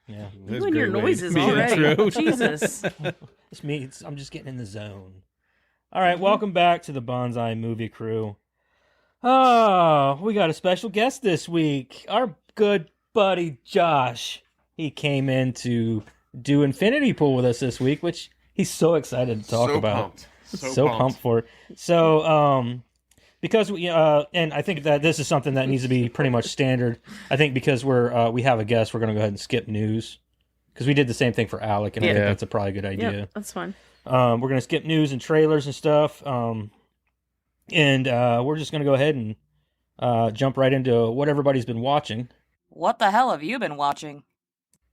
Yeah. That's You a and your great way noises to be already. intro. Jesus. It's me. I'm just getting in the zone. All right, welcome back to the Bonsai Movie Crew. Oh, we got a special guest this week. Our good buddy Josh. He came in to do Infinity Pool with us this week, which he's so excited to talk So about. pumped. So pumped for it. So, because we, and I think that this is something that needs to be pretty much standard. I think because we have a guest, we're going to go ahead and skip news. Because we did the same thing for Alec, and I think Yeah. that's a probably good idea. Yep, that's fine. We're going to skip news and trailers and stuff. And we're just going to go ahead and jump right into what everybody's been watching. What the hell have you been watching?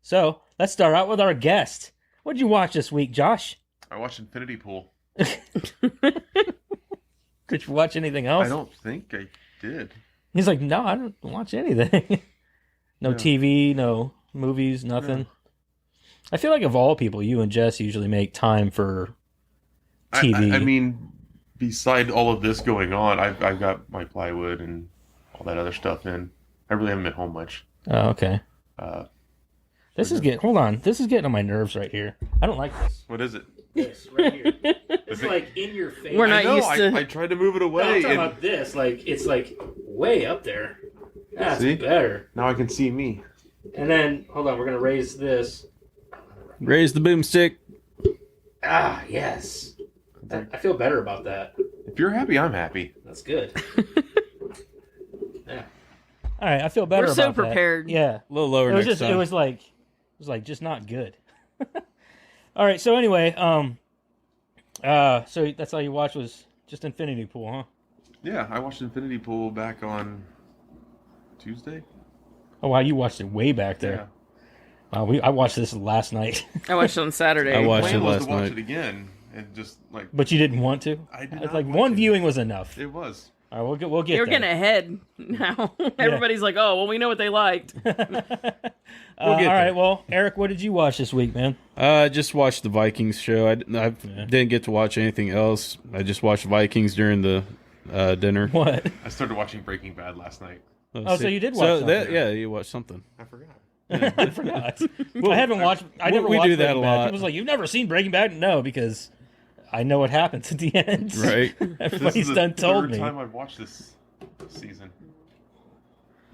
So let's start out with our guest. What did you watch this week, Josh? I watched Infinity Pool. Did you watch anything else? I don't think I did. He's like, no, I don't watch anything. No Yeah. TV, no movies, nothing. Yeah. I feel like of all people, you and Jess usually make time for TV. I mean, beside all of this going on, I've got my plywood and all that other stuff in. I really haven't been home much. Oh, okay. This Hold on. This is getting on my nerves right here. I don't like this. What is it? This right here. It's Is it- like in your face. We're not I know, used to- I tried to move it No, I'm away, talking and about this. Like it's like way up there. That's See? better. now I can see me. And then hold on, we're gonna raise this. Raise the boomstick. Ah, yes. I feel better about that. If you're happy, I'm happy. That's good. Yeah. All right, I feel better. We're so about that. prepared. Yeah. A little lower It was next just. time. It was like just not good. All right. So anyway, so that's all you watched was just Infinity Pool, huh? Yeah, I watched Infinity Pool back on Tuesday. Oh wow, you watched it way back there. Wow, I watched this last night, I watched it on Saturday. I watched Plan it was last to watch night. it again, and just like but you didn't want to. I did It's not like want one to. viewing was enough. It was. All right, we'll get. You're there. getting ahead now. Everybody's like, oh, well, we know what they liked. All get right. there. Well, Eric, what did you watch this week, man? I just watched the Vikings show. I didn't get to watch anything else. I just watched Vikings during the dinner. What? I started watching Breaking Bad last night. Oh, so you did watch So something. yeah, you watched something. I forgot. I forgot. I haven't watched. I never we watched do that Breaking a Bad. lot. People was like, "You've never seen Breaking Bad?" No, because I know what happens at the end. Right. This Everybody's is the done told third me. time I've watched this season.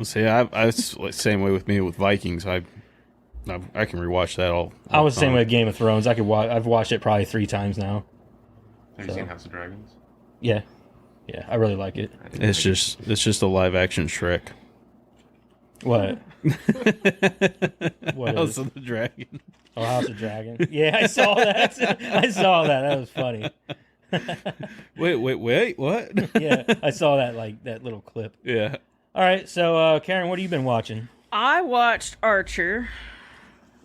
See, I was the same way with me with Vikings. I can rewatch that all. I was the same time. way with Game of Thrones. I could watch. I've watched it probably 3 times now. Have you seen House of Dragons? Yeah, I really like it. I didn't It's like just a live action Shrek. What? What House is? of the Dragon. Oh, House of Dragon. Yeah, I saw that. I saw that. That was funny. Wait, what? Yeah, I saw that that little clip. Yeah. All right, so Karen, what have you been watching? I watched Archer.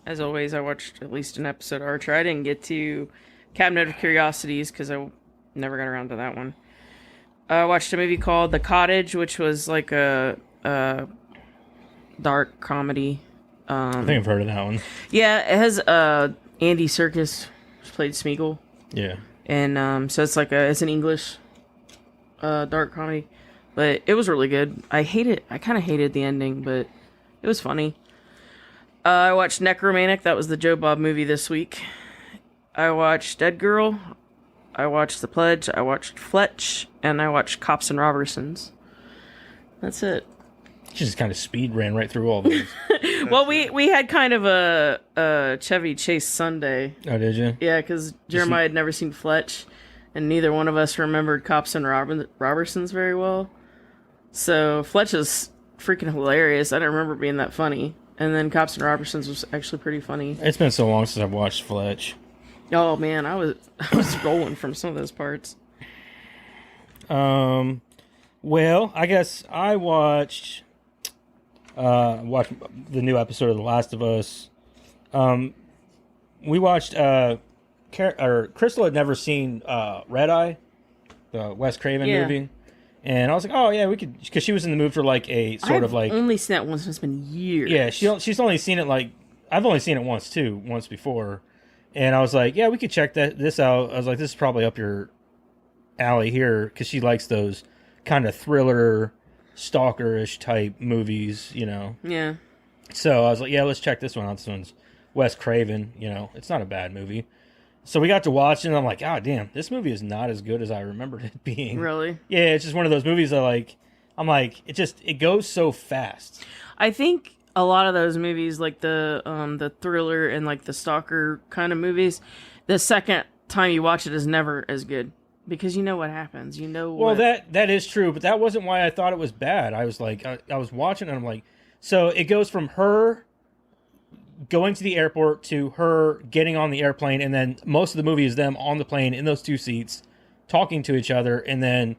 As always, I watched at least an episode of Archer. I didn't get to Cabinet of Curiosities because I never got around to that one. I watched a movie called The Cottage, which was like a dark comedy. I think I've heard of that one. Yeah, it has Andy Serkis, who's played Smeagol. Yeah. And so it's it's an English dark comedy, but it was really good. I kind of hated the ending, but it was funny. I watched Necromantic. That was the Joe Bob movie this week. I watched Dead Girl. I watched The Pledge. I watched Fletch, and I watched Cops and Robertsons. That's it. She just kind of speed ran right through all those. Well, we had kind of a Chevy Chase Sunday. Oh, did you? Yeah, because Jeremiah had never seen Fletch, and neither one of us remembered Cops and Robertsons very well. So Fletch is freaking hilarious. I don't remember it being that funny. And then Cops and Robertsons was actually pretty funny. It's been so long since I've watched Fletch. Oh man, I was rolling from some of those parts. Well, I guess I watched the new episode of The Last of Us. We watched Crystal had never seen Red Eye, the Wes Craven Yeah. movie. And I was like, oh yeah, we could, because she was in the mood for like a sort of like, only seen that once. And it's been years. yeah, she's only seen it like, I've only seen it once before, and I was like, yeah, we could check this out. I was like, this is probably up your alley here, because she likes those kind of thriller, stalker-ish type movies, you know. Yeah. So I was like, yeah, let's check this one out. This one's Wes Craven. You know, it's not a bad movie. So we got to watch it, and I'm like, ah, damn, this movie is not as good as I remembered it being. Really? Yeah, it's just one of those movies that I'm like, it goes so fast. I think a lot of those movies, like the thriller and like the stalker kind of movies, the second time you watch it is never as good because you know what happens. You know. Well, that is true, but that wasn't why I thought it was bad. I was like, I was watching, and I'm like, so it goes from her going to the airport to her getting on the airplane, and then most of the movie is them on the plane in those two seats talking to each other, and then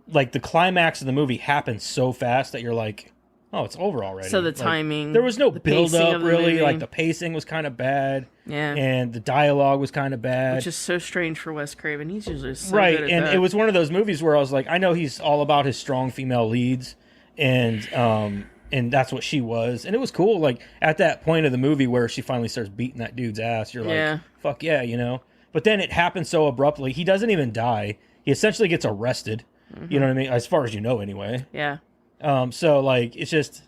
like the climax of the movie happens so fast that you're like, oh, it's over already. So the Like, timing, there was no the build pacing up of the really. movie. Like the pacing was kind of bad, yeah, and the dialogue was kind of bad. which is so strange for Wes Craven. He's usually so Right, good at and that. it was one of those movies where I was like, I know he's all about his strong female leads, and that's what she was, and it was cool. Like at that point of the movie where she finally starts beating that dude's ass, you're Yeah. like, fuck yeah, you know. But then it happens so abruptly. He doesn't even die. He essentially gets arrested. You know what I mean? As far as you know, anyway. yeah. So like it's just,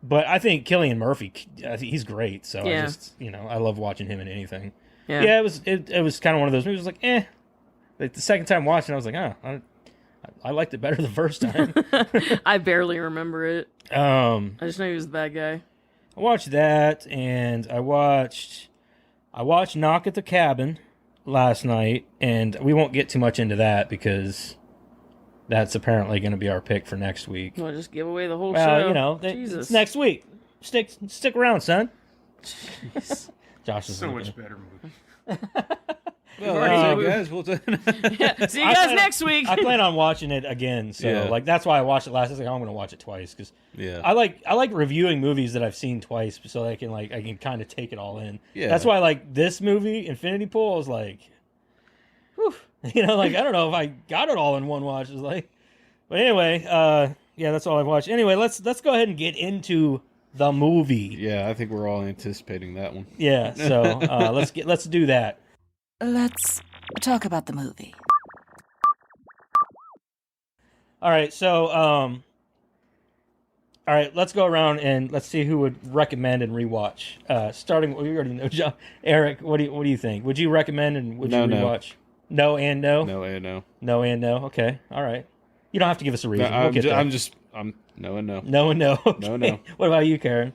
but I think Cillian Murphy, I think he's great. So Yeah. I just, I love watching him in anything. Yeah. Yeah, it was kind of one of those movies. Like, Like the second time watching, I was like, I liked it better the first time. I barely remember it. I I just know he was the bad guy. watched that, and I watched Knock at the Cabin last night, and we won't get too much into that because that's apparently going to be our pick for next week. Well, just give away the whole Well, show. it's Jesus. next week. Stick around, son. Josh is So looking. much better movie. Well, already- that's it, guys. Yeah, see you I guys plan- next week. I plan on watching it again, so Yeah. like that's why I watched it last. I was like, I'm going to watch it twice because Yeah. I like reviewing movies that I've seen twice, so I can kind of take it all in. Yeah. That's why like this movie, Infinity Pool, I was like, whew. Like I don't know if I got it all in one watch. It was like, but anyway, yeah, that's all I've watched. Anyway, let's go ahead and get into the movie. Yeah, I think we're all anticipating that one. Yeah, so let's do that. Let's talk about the movie. All right, so all right, let's go around and let's see who would recommend and rewatch. Starting, we already know, John. Eric, what do you think? Would you recommend and would you No. rewatch? No and no. No, no. No and no. Okay, all right. You don't have to give us a reason. We'll get there. I'm no and no. No and no. Okay. No. What about you, Karen?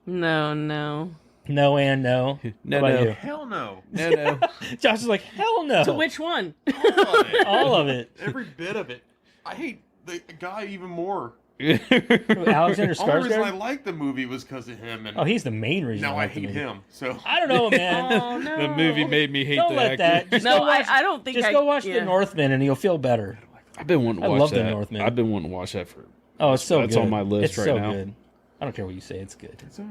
No. No and no. No, What about no. you? Hell no. No. Josh is like, hell no. To which one? All of it. All of it. Every bit of it. I hate the guy even more. Alexander The only reason I Skarsgård. liked the movie was because of him, and Oh, he's the main reason. now I like the hate movie. him. So I don't know, man. Oh no. The movie made me hate Don't the let actor. that. Just No, go watch, I don't think just I go watch yeah. The Northman and you'll feel better. I've been wanting to I watch love The that. Northman. I've been wanting to watch that for. Oh, it's so That's good. on my list it's right so now. Good. I don't care what you say. It's good. that's all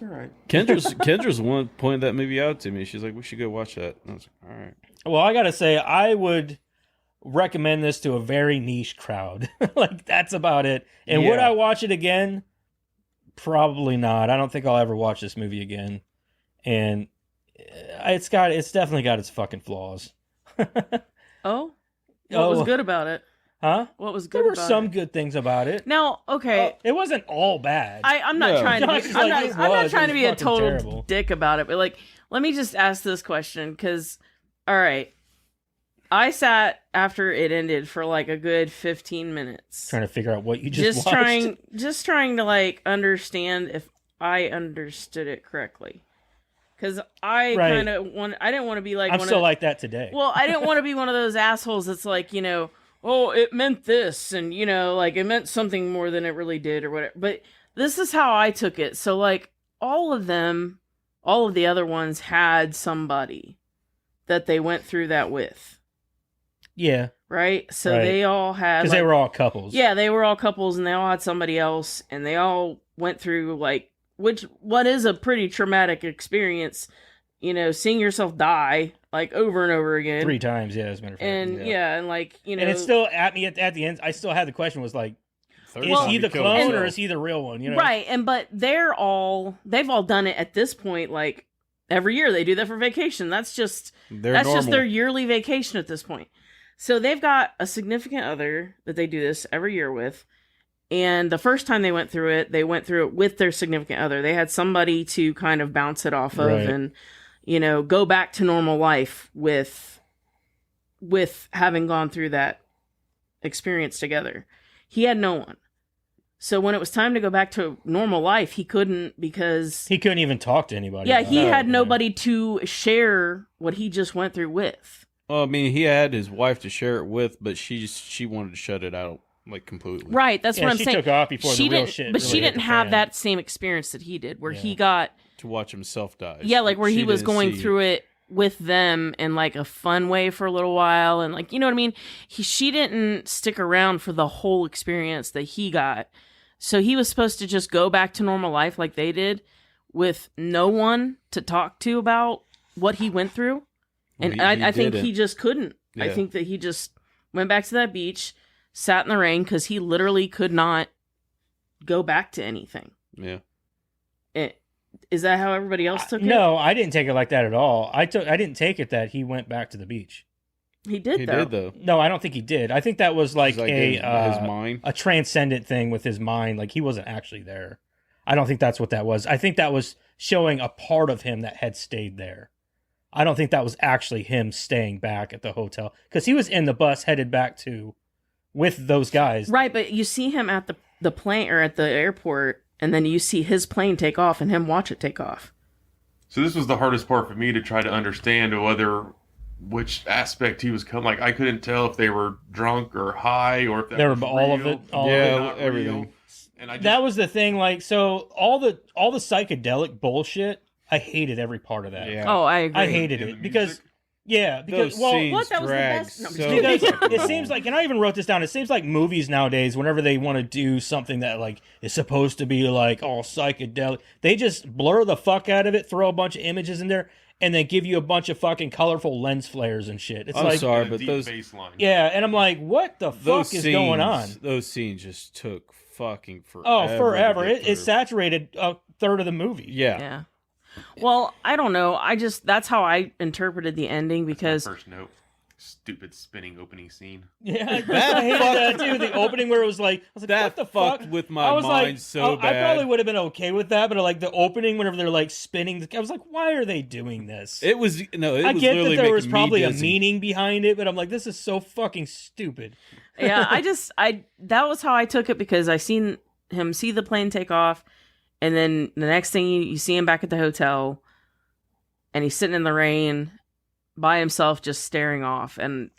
right. Kendra's the one pointed that movie out to me. She's like, "We should go watch that." And I was like, "All right." Well, I gotta say, I would recommend this to a very niche crowd. Like that's about it. And would Yeah. I watch it again? Probably not. I don't think I'll ever watch this movie again. And it's definitely got its fucking flaws. Oh, what Oh. was good about it? Huh? What was good There were about some it? good things about it. Now, okay, It wasn't all bad. I'm not No. trying to Josh be. is I'm like, it not was. trying It to was be a fucking total terrible. dick about it, but like, let me just ask this question because, all right, I sat after it ended for like a good 15 minutes, Trying to figure out what you just watched. trying to like understand if I understood it correctly, because I Right. kind of I didn't want to be like I'm one still of, like that today. well, I didn't want to be one of those assholes that's like, oh, it meant this, and like it meant something more than it really did, or whatever. But this is how I took it. So like all of the other ones had somebody that they went through that with, Yeah, right? So Right. they all had because they were all couples. yeah, they were all couples, and they all had somebody else, and they all went through like what is a pretty traumatic experience, seeing yourself die like over and over again. 3 times. Yeah, as a matter of fact. And and like And it's still at me at the end. I still had the question was like, Third is time he the killed clone himself. or is he the real one? Right, but they've all done it at this point. Like every year they do that for vacation. That's just They're just their yearly vacation at this point. So they've got a significant other that they do this every year with, And the first time they went through it with their significant other. They had somebody to kind of bounce it off of Right. and, go back to normal life with having gone through that experience together. He had no one. So when it was time to go back to normal life, he couldn't because He couldn't even talk to anybody. yeah, about he it. had nobody to share what he just went through with. Well, I mean, he had his wife to share it with, but she wanted to shut it out like completely. Right, that's Yeah, what I'm she saying. took off before she the real didn't, shit but really she hit didn't the have fan. that same experience that he did, where Yeah. he got To watch himself die. where She he was didn't going see- through it with them in like a fun way for a little while, and like you know what I mean. She didn't stick around for the whole experience that he got, so he was supposed to just go back to normal life like they did, with no one to talk to about what he went through, and He I think didn't. he just couldn't. I Yeah. think that he just went back to that beach, sat in the rain because he literally could not go back to anything. Yeah. Is that how everybody else took it? No, I didn't take it like that at all. I didn't take it that he went back to the beach. He did He though. did though. No, I don't think he did. I think that was like, It's like his mind. a transcendent thing with his mind. Like he wasn't actually there. I don't think that's what that was. I think that was showing a part of him that had stayed there. I don't think that was actually him staying back at the hotel because he was in the bus headed back to with those guys. Right, but you see him at the plane or at the airport, and then you see his plane take off and him watch it take off. So this was the hardest part for me to try to understand which aspect he was coming. Like I couldn't tell if they were drunk or high or if that They were was all of real, it, all of Yeah, it. not everything. real. And I just, That was the thing. Like, so all the psychedelic bullshit, I hated every part of that. Yeah. Oh, I agree. I hated And it the because music? yeah, because Those well, scenes what? That was the drag best- no, I'm so just because fucking it seems long. like, and I even wrote this down, it seems like movies nowadays, whenever they want to do something that like is supposed to be like all psychedelic, they just blur the fuck out of it, throw a bunch of images in there, and then give you a bunch of fucking colorful lens flares and shit. It's I'm like sorry, and a but deep those bass line. yeah, and I'm like, what the those fuck is scenes, going on? Those scenes just took fucking forever. Oh, forever. to get It through. saturated a third of the movie. Yeah. Yeah. Well, I don't know. That's how I interpreted the ending My because first note. Stupid spinning opening scene. Yeah, I hated that too. The opening where it was like, I was like, That what the fucked fuck? with my I was mind like, so I bad. probably would have been okay with that, but like the opening, whenever they're like spinning, I was like, why are they doing this? It was no. It I was get that literally there was making me probably a dizzy. meaning behind it, but I'm like, this is so fucking stupid. yeah, that was how I took it because I seen him see the plane take off, and then the next thing you see him back at the hotel, and he's sitting in the rain by himself, just staring off, and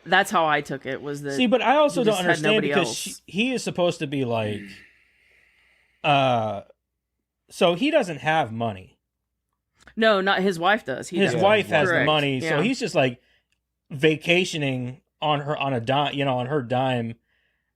that's how I took it. Was that See, but I also he don't just had understand nobody because else. he is supposed to be like, so he doesn't have money. no, not his wife does. He His does. wife has the Correct. money, so Yeah. he's just like vacationing on a dime, on her dime.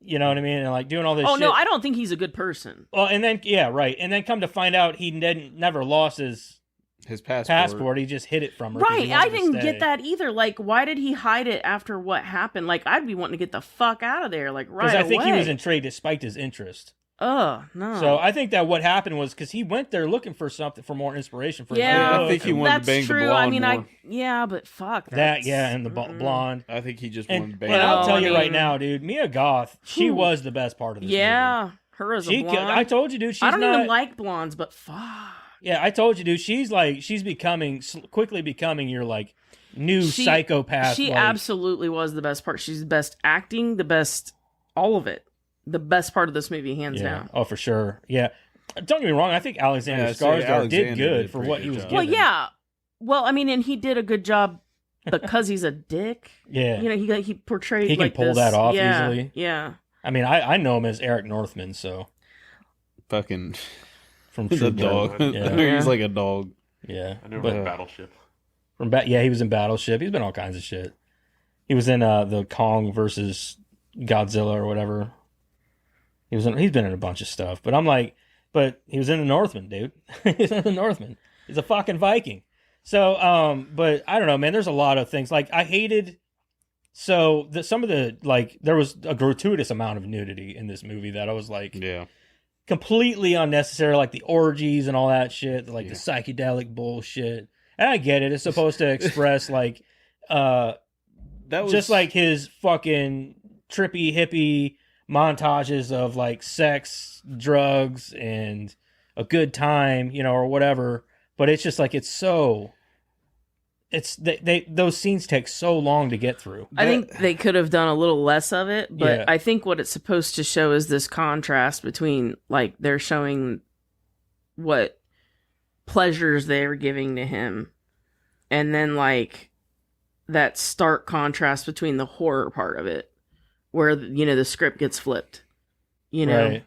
You know what I mean? And like doing all this Oh shit. no, I don't think he's a good person. Well, and then yeah, right. And then come to find out he never lost his His passport. passport. He just hid it from her. 'cause he Right, wanted I to didn't stay. get that either. Like, why did he hide it after what happened? Like, I'd be wanting to get the fuck out of there. Like, right Because I think he away. was intrigued despite his interest. Oh no. So I think that what happened was because he went there looking for something for more inspiration for his yeah, book. I think he wanted that's to bang the true. I blonde mean, more. yeah, but fuck that. that's- Yeah, and the mm-mm. blonde. I think he just And, wanted to bang. and I'll Well, tell I you right mean- now, dude, Mia Goth, she Whew. was the best part of this movie. Yeah, her as a She, blonde. I told you, dude. She's I don't not, even like blondes, but fuck. Yeah, I told you, dude. She's quickly becoming your like new psychopath. She like, absolutely was the best part. She's the best acting, the best, all of it. The best part of this movie, hands Yeah. down. Oh, for sure. Yeah. Don't get me wrong. I think Alexander Yeah, see, Skarsgård did Alexander good did for pretty what good he was job. given. Well, yeah. Well, I mean, and he did a good job because he's a dick. Yeah. You know, he portrayed He can like pull this- that off yeah, easily. Yeah. I mean, I know him as Eric Northman, so fucking from the True dog. Blood. Yeah. He's like a dog. Yeah. I never But read Battleship. yeah, he was in Battleship. He's been all kinds of shit. He was in the Kong versus Godzilla or whatever. He's been in a bunch of stuff. But I'm like, but he was in the Northman, dude. He's in the Northman. He's a fucking Viking. So, but I don't know, man. There's a lot of things. Like I hated. So some of the like there was a gratuitous amount of nudity in this movie that I was like Yeah. completely unnecessary, like the orgies and all that shit, like Yeah. the psychedelic bullshit. And I get it; it's supposed to express like, That was just like his fucking trippy hippie montages of like sex, drugs, and a good time, or whatever. But it's just like they those scenes take so long to get through. I think they could have done a little less of it, but Yeah. I think what it's supposed to show is this contrast between like they're showing what pleasures they're giving to him, and then like that stark contrast between the horror part of it, where the script gets flipped. Right.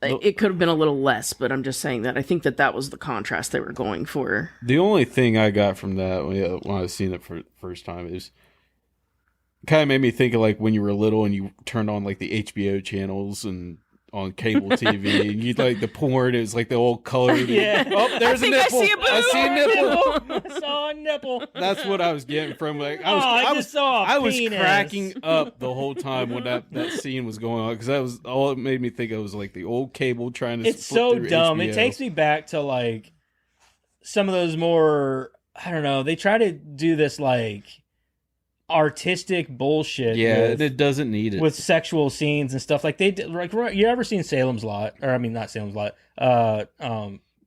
It could have been a little less, but I'm just saying that I think that was the contrast they were going for. The only thing I got from that when I was seeing it for the first time is kind of made me think of like when you were little and you turned on like the HBO channels and on cable TV and you'd like the porn. It was like the old colored. Yeah. Oh, there's I a think I nipple. see a boob. I see a nipple. I saw a nipple. That's what I was getting from like I just saw a I was penis. cracking up the whole time when that scene was going on because that was all it made me think of was like the old cable trying to. It's flip so through dumb. HBO. It takes me back to like some of those more, I don't know, they try to do this like artistic bullshit Yeah, it doesn't need it. with sexual scenes and stuff like they did. Like, you ever seen Salem's Lot? Or I mean, not Salem's Lot. That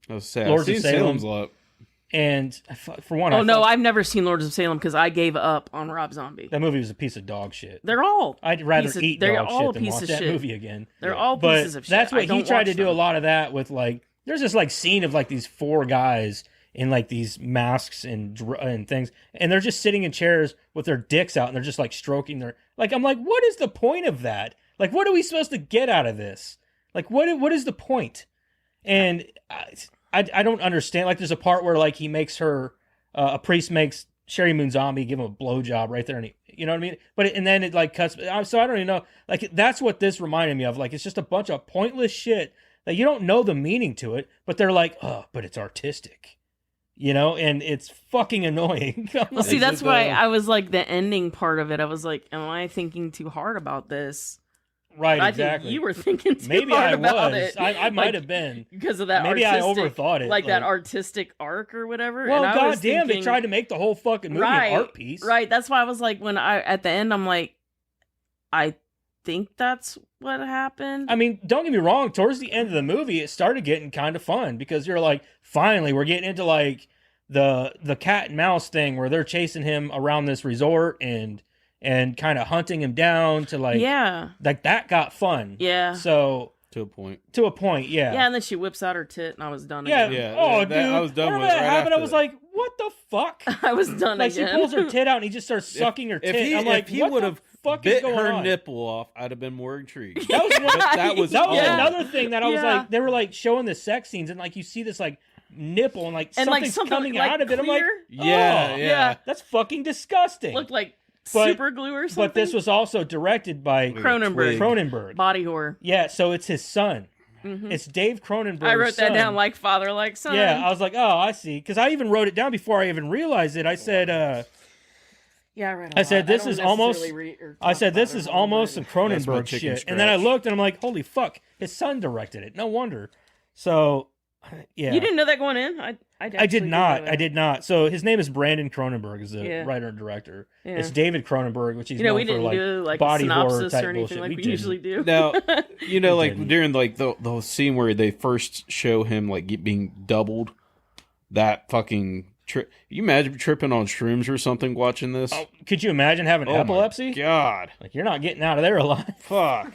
was sad. Lords I've of seen Salem. Salem's Lot. And for one, Oh no, I've never seen Lords of Salem because I gave up on Rob Zombie. that movie was a piece of dog shit. They're all I'd rather piece of- eat they're dog all shit a than piece watch of that shit. movie again. they're all But pieces of shit. that's I what he don't tried watch to do them. a lot of that with like. There's this like scene of like these 4 guys in like these masks and things, and they're just sitting in chairs with their dicks out, and they're just like stroking their like. I'm like, what is the point of that? Like, what are we supposed to get out of this? Like, what is the point? And I don't understand. Like, there's a part where like he makes her a priest makes Sherry Moon Zombie give him a blowjob right there, and you know what I mean. And then it like cuts. So I don't even know. Like, that's what this reminded me of. Like, it's just a bunch of pointless shit that you don't know the meaning to it, but they're like, oh, but it's artistic. And it's fucking annoying. Well, see, that's why I was like the ending part of it. I was like, am I thinking too hard about this? Right, I exactly. think you were thinking too Maybe hard I about was. it. I might Like, have been. because of that. Maybe I artistic, overthought it. like that artistic arc or whatever. Well, and I was goddamn, they thinking, tried to make the whole fucking movie right, an art piece. Right. That's why I was like, when at the end, I'm like, I think that's what happened. I mean, don't get me wrong. Towards the end of the movie, it started getting kind of fun because you're like, finally, we're getting into like the cat and mouse thing where they're chasing him around this resort and kind of hunting him down to like, yeah, like that got fun. yeah, So To a point. to a point, yeah. yeah. And then she whips out her tit, and I was done. Yeah. again. Yeah, Oh, that- dude. I was done whenever with it that right happened, I after was that. like, what the fuck? I was done Like, again. she pulls her tit out and he just starts sucking her tit. I'm like, if he what would the have fuck is bit going her on? nipple off, I'd have been more intrigued. That was one, that was that was Yeah. another thing that I was Yeah. like, they were like showing the sex scenes and like you see this like nipple and like and something's like something coming like out of it. I'm like, clear, Yeah, oh, yeah. that's fucking disgusting. looked like But- super glue or something. But this was also directed by Cronenberg. Cronenberg. Body horror. Yeah, so it's his son. Mhm. It's Dave Cronenberg. I wrote that down like father, like son. Yeah, I was like, oh, I see. Because I even wrote it down before I even realized it. I said, yeah, I read. I said, this don't is almost- necessarily read or I talk said, about this it is all, almost but- some That's my Cronenberg chicken shit. And then I scratch. looked and I'm like, holy fuck, his son directed it. No wonder. So, yeah. You didn't know that going in? I I did not. I did not. So his name is Brandon Cronenberg, is the Yeah. writer and director. Yeah. It's David Cronenberg, which he's You know, known we didn't for like do like a body horror synopsis type or anything bullshit. like we didn't. usually do. Now, you know, like didn't. during like the scene where they first show him like being doubled, that fucking trip. You imagine tripping on shrooms or something watching this? Oh, could you imagine having Oh my epilepsy? God, Like you're not getting out of there alive. fuck.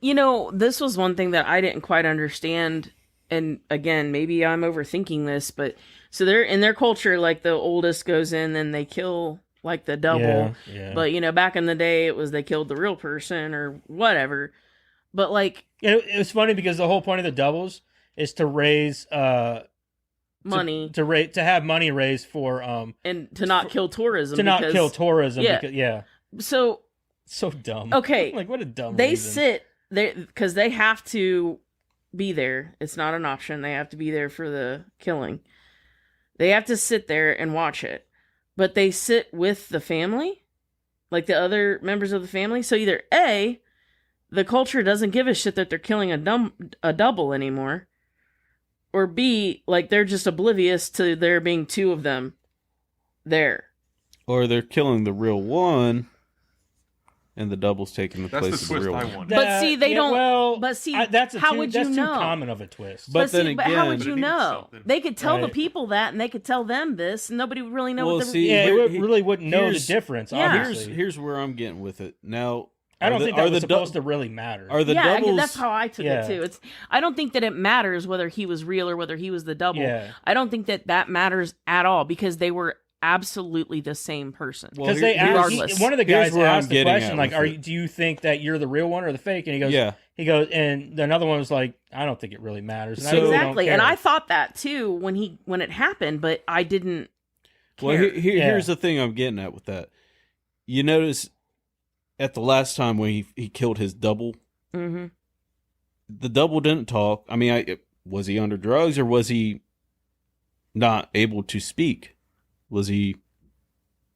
You know, this was one thing that I didn't quite understand. And again, maybe I'm overthinking this, but so they're in their culture, like the oldest goes in and they kill like the double. Yeah, yeah. But you know, back in the day, it was they killed the real person or whatever. But like It was funny because the whole point of the doubles is to raise money to have money raised for and to not kill tourism. to not because- kill tourism. yeah. Because, yeah. So So dumb. Okay. Like what a dumb they reason. sit there because they have to be there. It's not an option. They have to be there for the killing. They have to sit there and watch it. But they sit with the family, like the other members of the family. So either A, the culture doesn't give a shit that they're killing a double anymore, or B, like they're just oblivious to there being two of them there. Or they're killing the real one, and the double's taking the That's place the of the twist real I one. wanted. But see, they don't- Well, but see, that's how would you that's know? too common of a twist. But then but how would again- you But it needs know? something. They could tell the Right. people that, and they could tell them this, and nobody would really know Well, what the see, yeah, here- it really wouldn't know the here's- difference. Yeah. Obviously, Here's where I'm getting with it. Now, I don't think that was the supposed to really matter. Are the yeah, doubles? that's how I took Yeah. it too. I don't think that it matters whether he was real or whether he was the double. Yeah. I don't think that matters at all because they were absolutely the same person. Well, Because they asked, regardless. one of the Here's guys where I'm asked the getting question, at like, with it. do you think that you're the real one or the fake? And he goes, Yeah. He goes, and another one was like, I don't think it really matters. And I really don't Exactly, and care. I thought that too when it happened, but I didn't care. Well, Yeah. here's the thing I'm getting at with that. You notice at the last time when he killed his double, hmm the double didn't talk. I mean, was he under drugs or was he not able to speak? Was he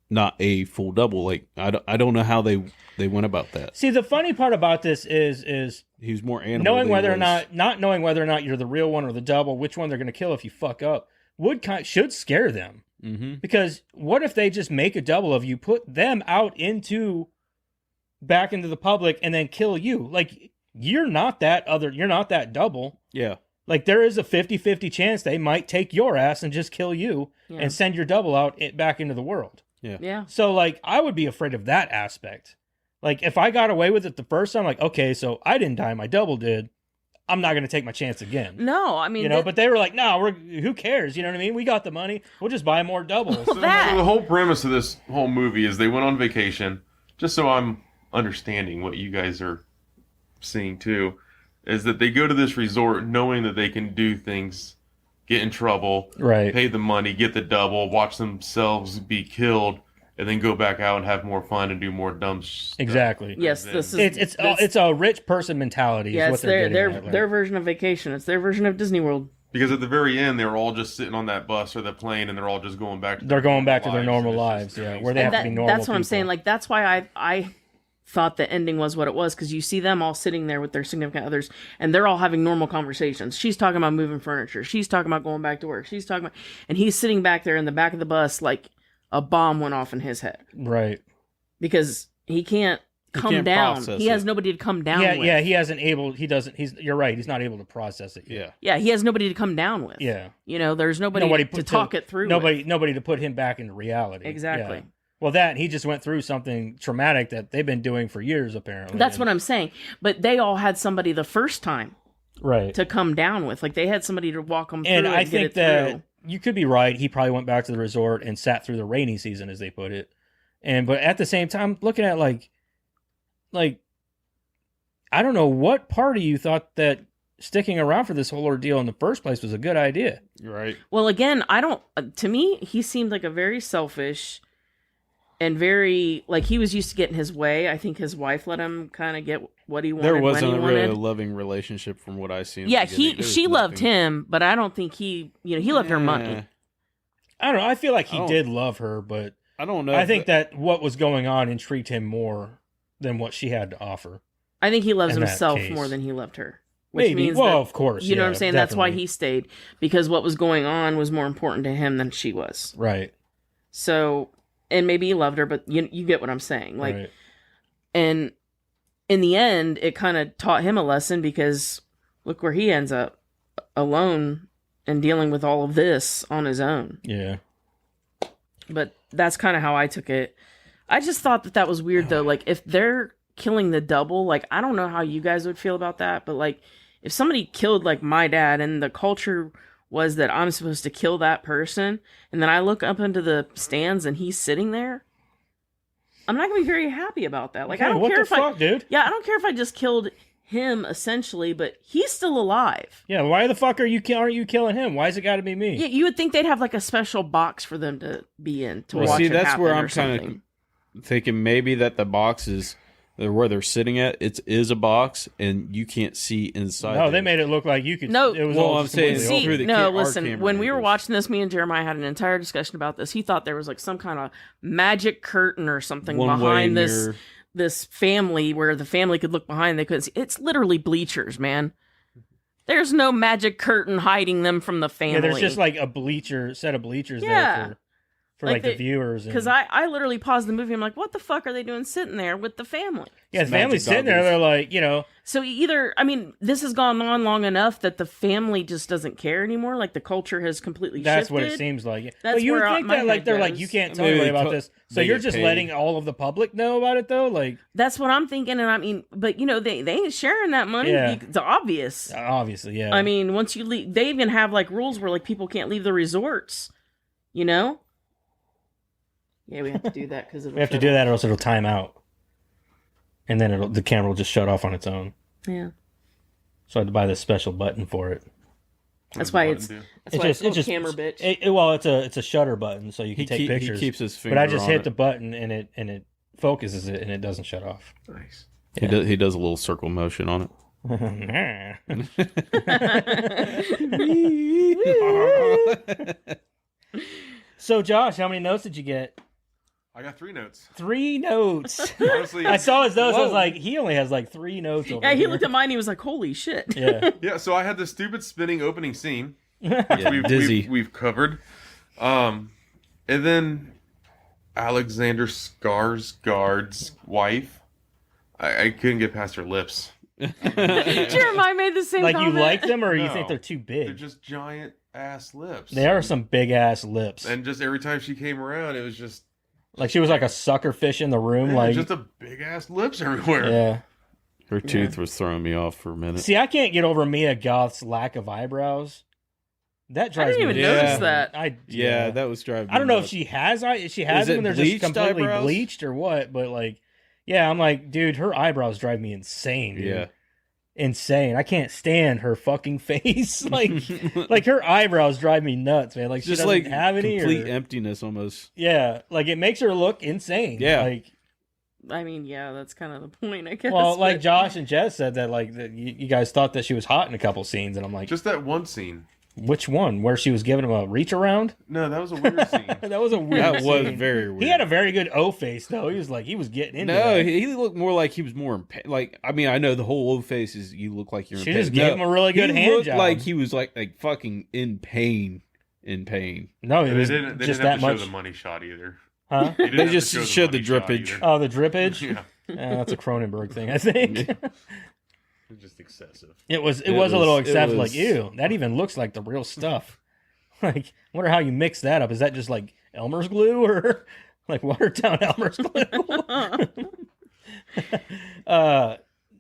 not a full double? Like I don't know how they went about that. See, the funny part about this is He was more animal. knowing than he whether or was- not knowing whether or not you're the real one or the double, which one they're going to kill if you fuck up, should scare them. Mhm. Because what if they just make a double of you, put them out back into the public, and then kill you? Like, you're not that double. Yeah. Like, there is a 50-50 chance they might take your ass and just kill you Yeah. and send your double out back into the world. Yeah. So, like, I would be afraid of that aspect. Like, if I got away with it the first time, like, okay, so I didn't die, my double did. I'm not going to take my chance again. No, I mean, You know, but they were like, no, who cares? You know what I mean? We got the money. We'll just buy more doubles. Well, that- So the whole premise of this whole movie is they went on vacation. Just so I'm understanding what you guys are seeing too, is that they go to this resort knowing that they can do things, get in trouble, Right. pay the money, get the double, watch themselves be killed, and then go back out and have more fun and do more dumb stuff. Exactly. yes, Then- this is It's a rich person mentality. yeah, Is it's what they're their getting at, their like- version of vacation. It's their version of Disney World. Because at the very end, they were all just sitting on that bus or the plane, and they're all just going back. They're going back to their normal and it's just lives, yeah, doing where they have And to be normal that's what I'm people. saying. Like that's why I thought the ending was what it was because you see them all sitting there with their significant others and they're all having normal conversations. She's talking about moving furniture. She's talking about going back to work. She's talking about, and he's sitting back there in the back of the bus like a bomb went off in his head Right. because he can't come can't down. process He has it. nobody to come down Yeah, with. yeah, you're right. He's not able to process it yet. Yeah. Yeah, he has nobody to come down with. Yeah. You know, there's nobody to talk it through. Nobody to put him back into reality. Exactly. Yeah. Well, he just went through something traumatic that they've been doing for years, apparently. That's what I'm saying. But they all had somebody the first time right. to come down with. Like they had somebody to walk them through And I get think it that through. you could be right. He probably went back to the resort and sat through the rainy season, as they put it. But at the same time, looking at like, I don't know what part of you thought that sticking around for this whole ordeal in the first place was a good idea. Right. Well, again, I don't. To me, he seemed like a very selfish and very like he was used to getting his way. I think his wife let him kind of get what he wanted There when wasn't he a really wanted. loving relationship from what I see. Yeah, she loved him, but I don't think he loved her money. I don't know. I feel like he Oh. did love her, but I don't know. I think that what was going on intrigued him more than what she had to offer. I think he loves In that himself case. more than he loved her. Which Maybe. means Well, that, of course. you know what yeah, I'm saying? That's why definitely. he stayed because what was going on was more important to him than she was. Right. So, and maybe he loved her, but you get what I'm saying. Like, right. and in the end, it kind of taught him a lesson because look where he ends up alone and dealing with all of this on his own. Yeah. But that's kind of how I took it. I just thought that was weird though. Like if they're killing the double, like I don't know how you guys would feel about that, but like if somebody killed like my dad and the culture was that I'm supposed to kill that person and then I look up into the stands and he's sitting there, I'm not gonna be very happy about that. Like I Okay, don't what care the if fuck, dude? I don't care if I just killed him essentially, but he's still alive. Yeah. Why the fuck aren't you killing him? Why's it got to be me? Yeah, you would think they'd have like a special box for them to be in to Well, watch see, it that's happen where or I'm kind something. of thinking maybe that the box is where they're sitting at. It is a box, and you can't see inside. No, they there. made it look like you could. No. It was Well, all I'm just saying completely See, through open. the no, our listen. camera When we were angles. watching this, me and Jeremiah had an entire discussion about this. He thought there was like some kind of magic curtain or something One-way behind mirror. this family where the family could look behind. They couldn't see. It's literally bleachers, man. There's no magic curtain hiding them from the family. Yeah, there's just like a set of bleachers Yeah. there for Like like the they- viewers. Because and- I literally paused the movie. I'm like, what the fuck are they doing sitting there with the family? yeah, the Magic family's sitting there. goggles. They're like, you know, So either, I mean, this has gone on long enough that the family just doesn't care anymore. Like the culture has completely that's shifted. what it seems like. That's But you would where think my that like head they're like, goes. you can't tell Maybe anybody they about co- this, so they you're get just paid. letting all of the public know about it though. Like, That's what I'm thinking. And I mean, but you know, they ain't sharing that money. Yeah. It's obvious. obviously, yeah. I mean, once you leave, they even have like rules where like people can't leave the resorts. You know? Yeah, we have to do that because we have to do that, or else it'll time out, and then the camera will just shut off on its own. Yeah, So I had to buy this special button for it. that's why it's It's called camera bitch. Well, it's a shutter button, so you can He, take keep, he pictures. keeps his finger but I just on hit it. the button and it focuses it and it doesn't shut off. Nice. He does a little circle motion on it. So Josh, how many notes did you get? I got 3 notes. 3 notes. Honestly, I saw his notes. I was Whoa. like, he only has like 3 notes. Over Yeah, he here. looked at mine. And he was like, "Holy shit!" Yeah. yeah. So I had the stupid spinning opening scene, which Yeah, dizzy. we've covered, and then Alexander Skarsgård's wife. I couldn't get past her lips. Jeremiah made the same Like you comment. like them, or you No. think they're too They're big? just giant ass lips. They are some big ass lips. And just every time she came around, it was just Like she was like a sucker fish in the room. yeah, Like just a big ass lips everywhere. yeah. Her tooth was throwing me off for a minute. See, I can't get over Mia Goth's lack of eyebrows. That drives didn't me even notice insane. that. Yeah, that was driving. I don't know if nuts. she has she has Is them it when they're just bleached completely eyebrows? bleached or what, but like, yeah, I'm like, dude, her eyebrows drive me insane. Dude. Yeah. Insane. I can't stand her fucking face. like her eyebrows drive me nuts, man. Like she just doesn't like have any. complete Or, emptiness almost. yeah, like it makes her look insane. Yeah. Like, I mean, yeah, that's kind of the point, I guess. well, like but- Josh and Jess said that like that you guys thought that she was hot in a couple scenes, and I'm like, Just that one scene. which one? Where she was giving him a reach around? No, that was a weird scene. That was a weird. That was scene. very weird. He had a very good O face though. He was getting into No, that. he looked more like he was more in pain. Like, I mean, I know the whole old face is you look like you're in She pain. just gave him a really good he hand looked job. like he was like fucking in pain. In pain. No, it They was didn't just have that to much. show the money shot either. Huh? They, didn't They have to just show showed the money shot drippage. either. Oh, the drippage. Yeah, That's a Cronenberg thing, I think. it's just excessive. It was It a was- little it excessive. Like, was- ew, that even looks like the real stuff. Like, wonder how you mix that up. Is that just like Elmer's glue or like watered down Elmer's glue?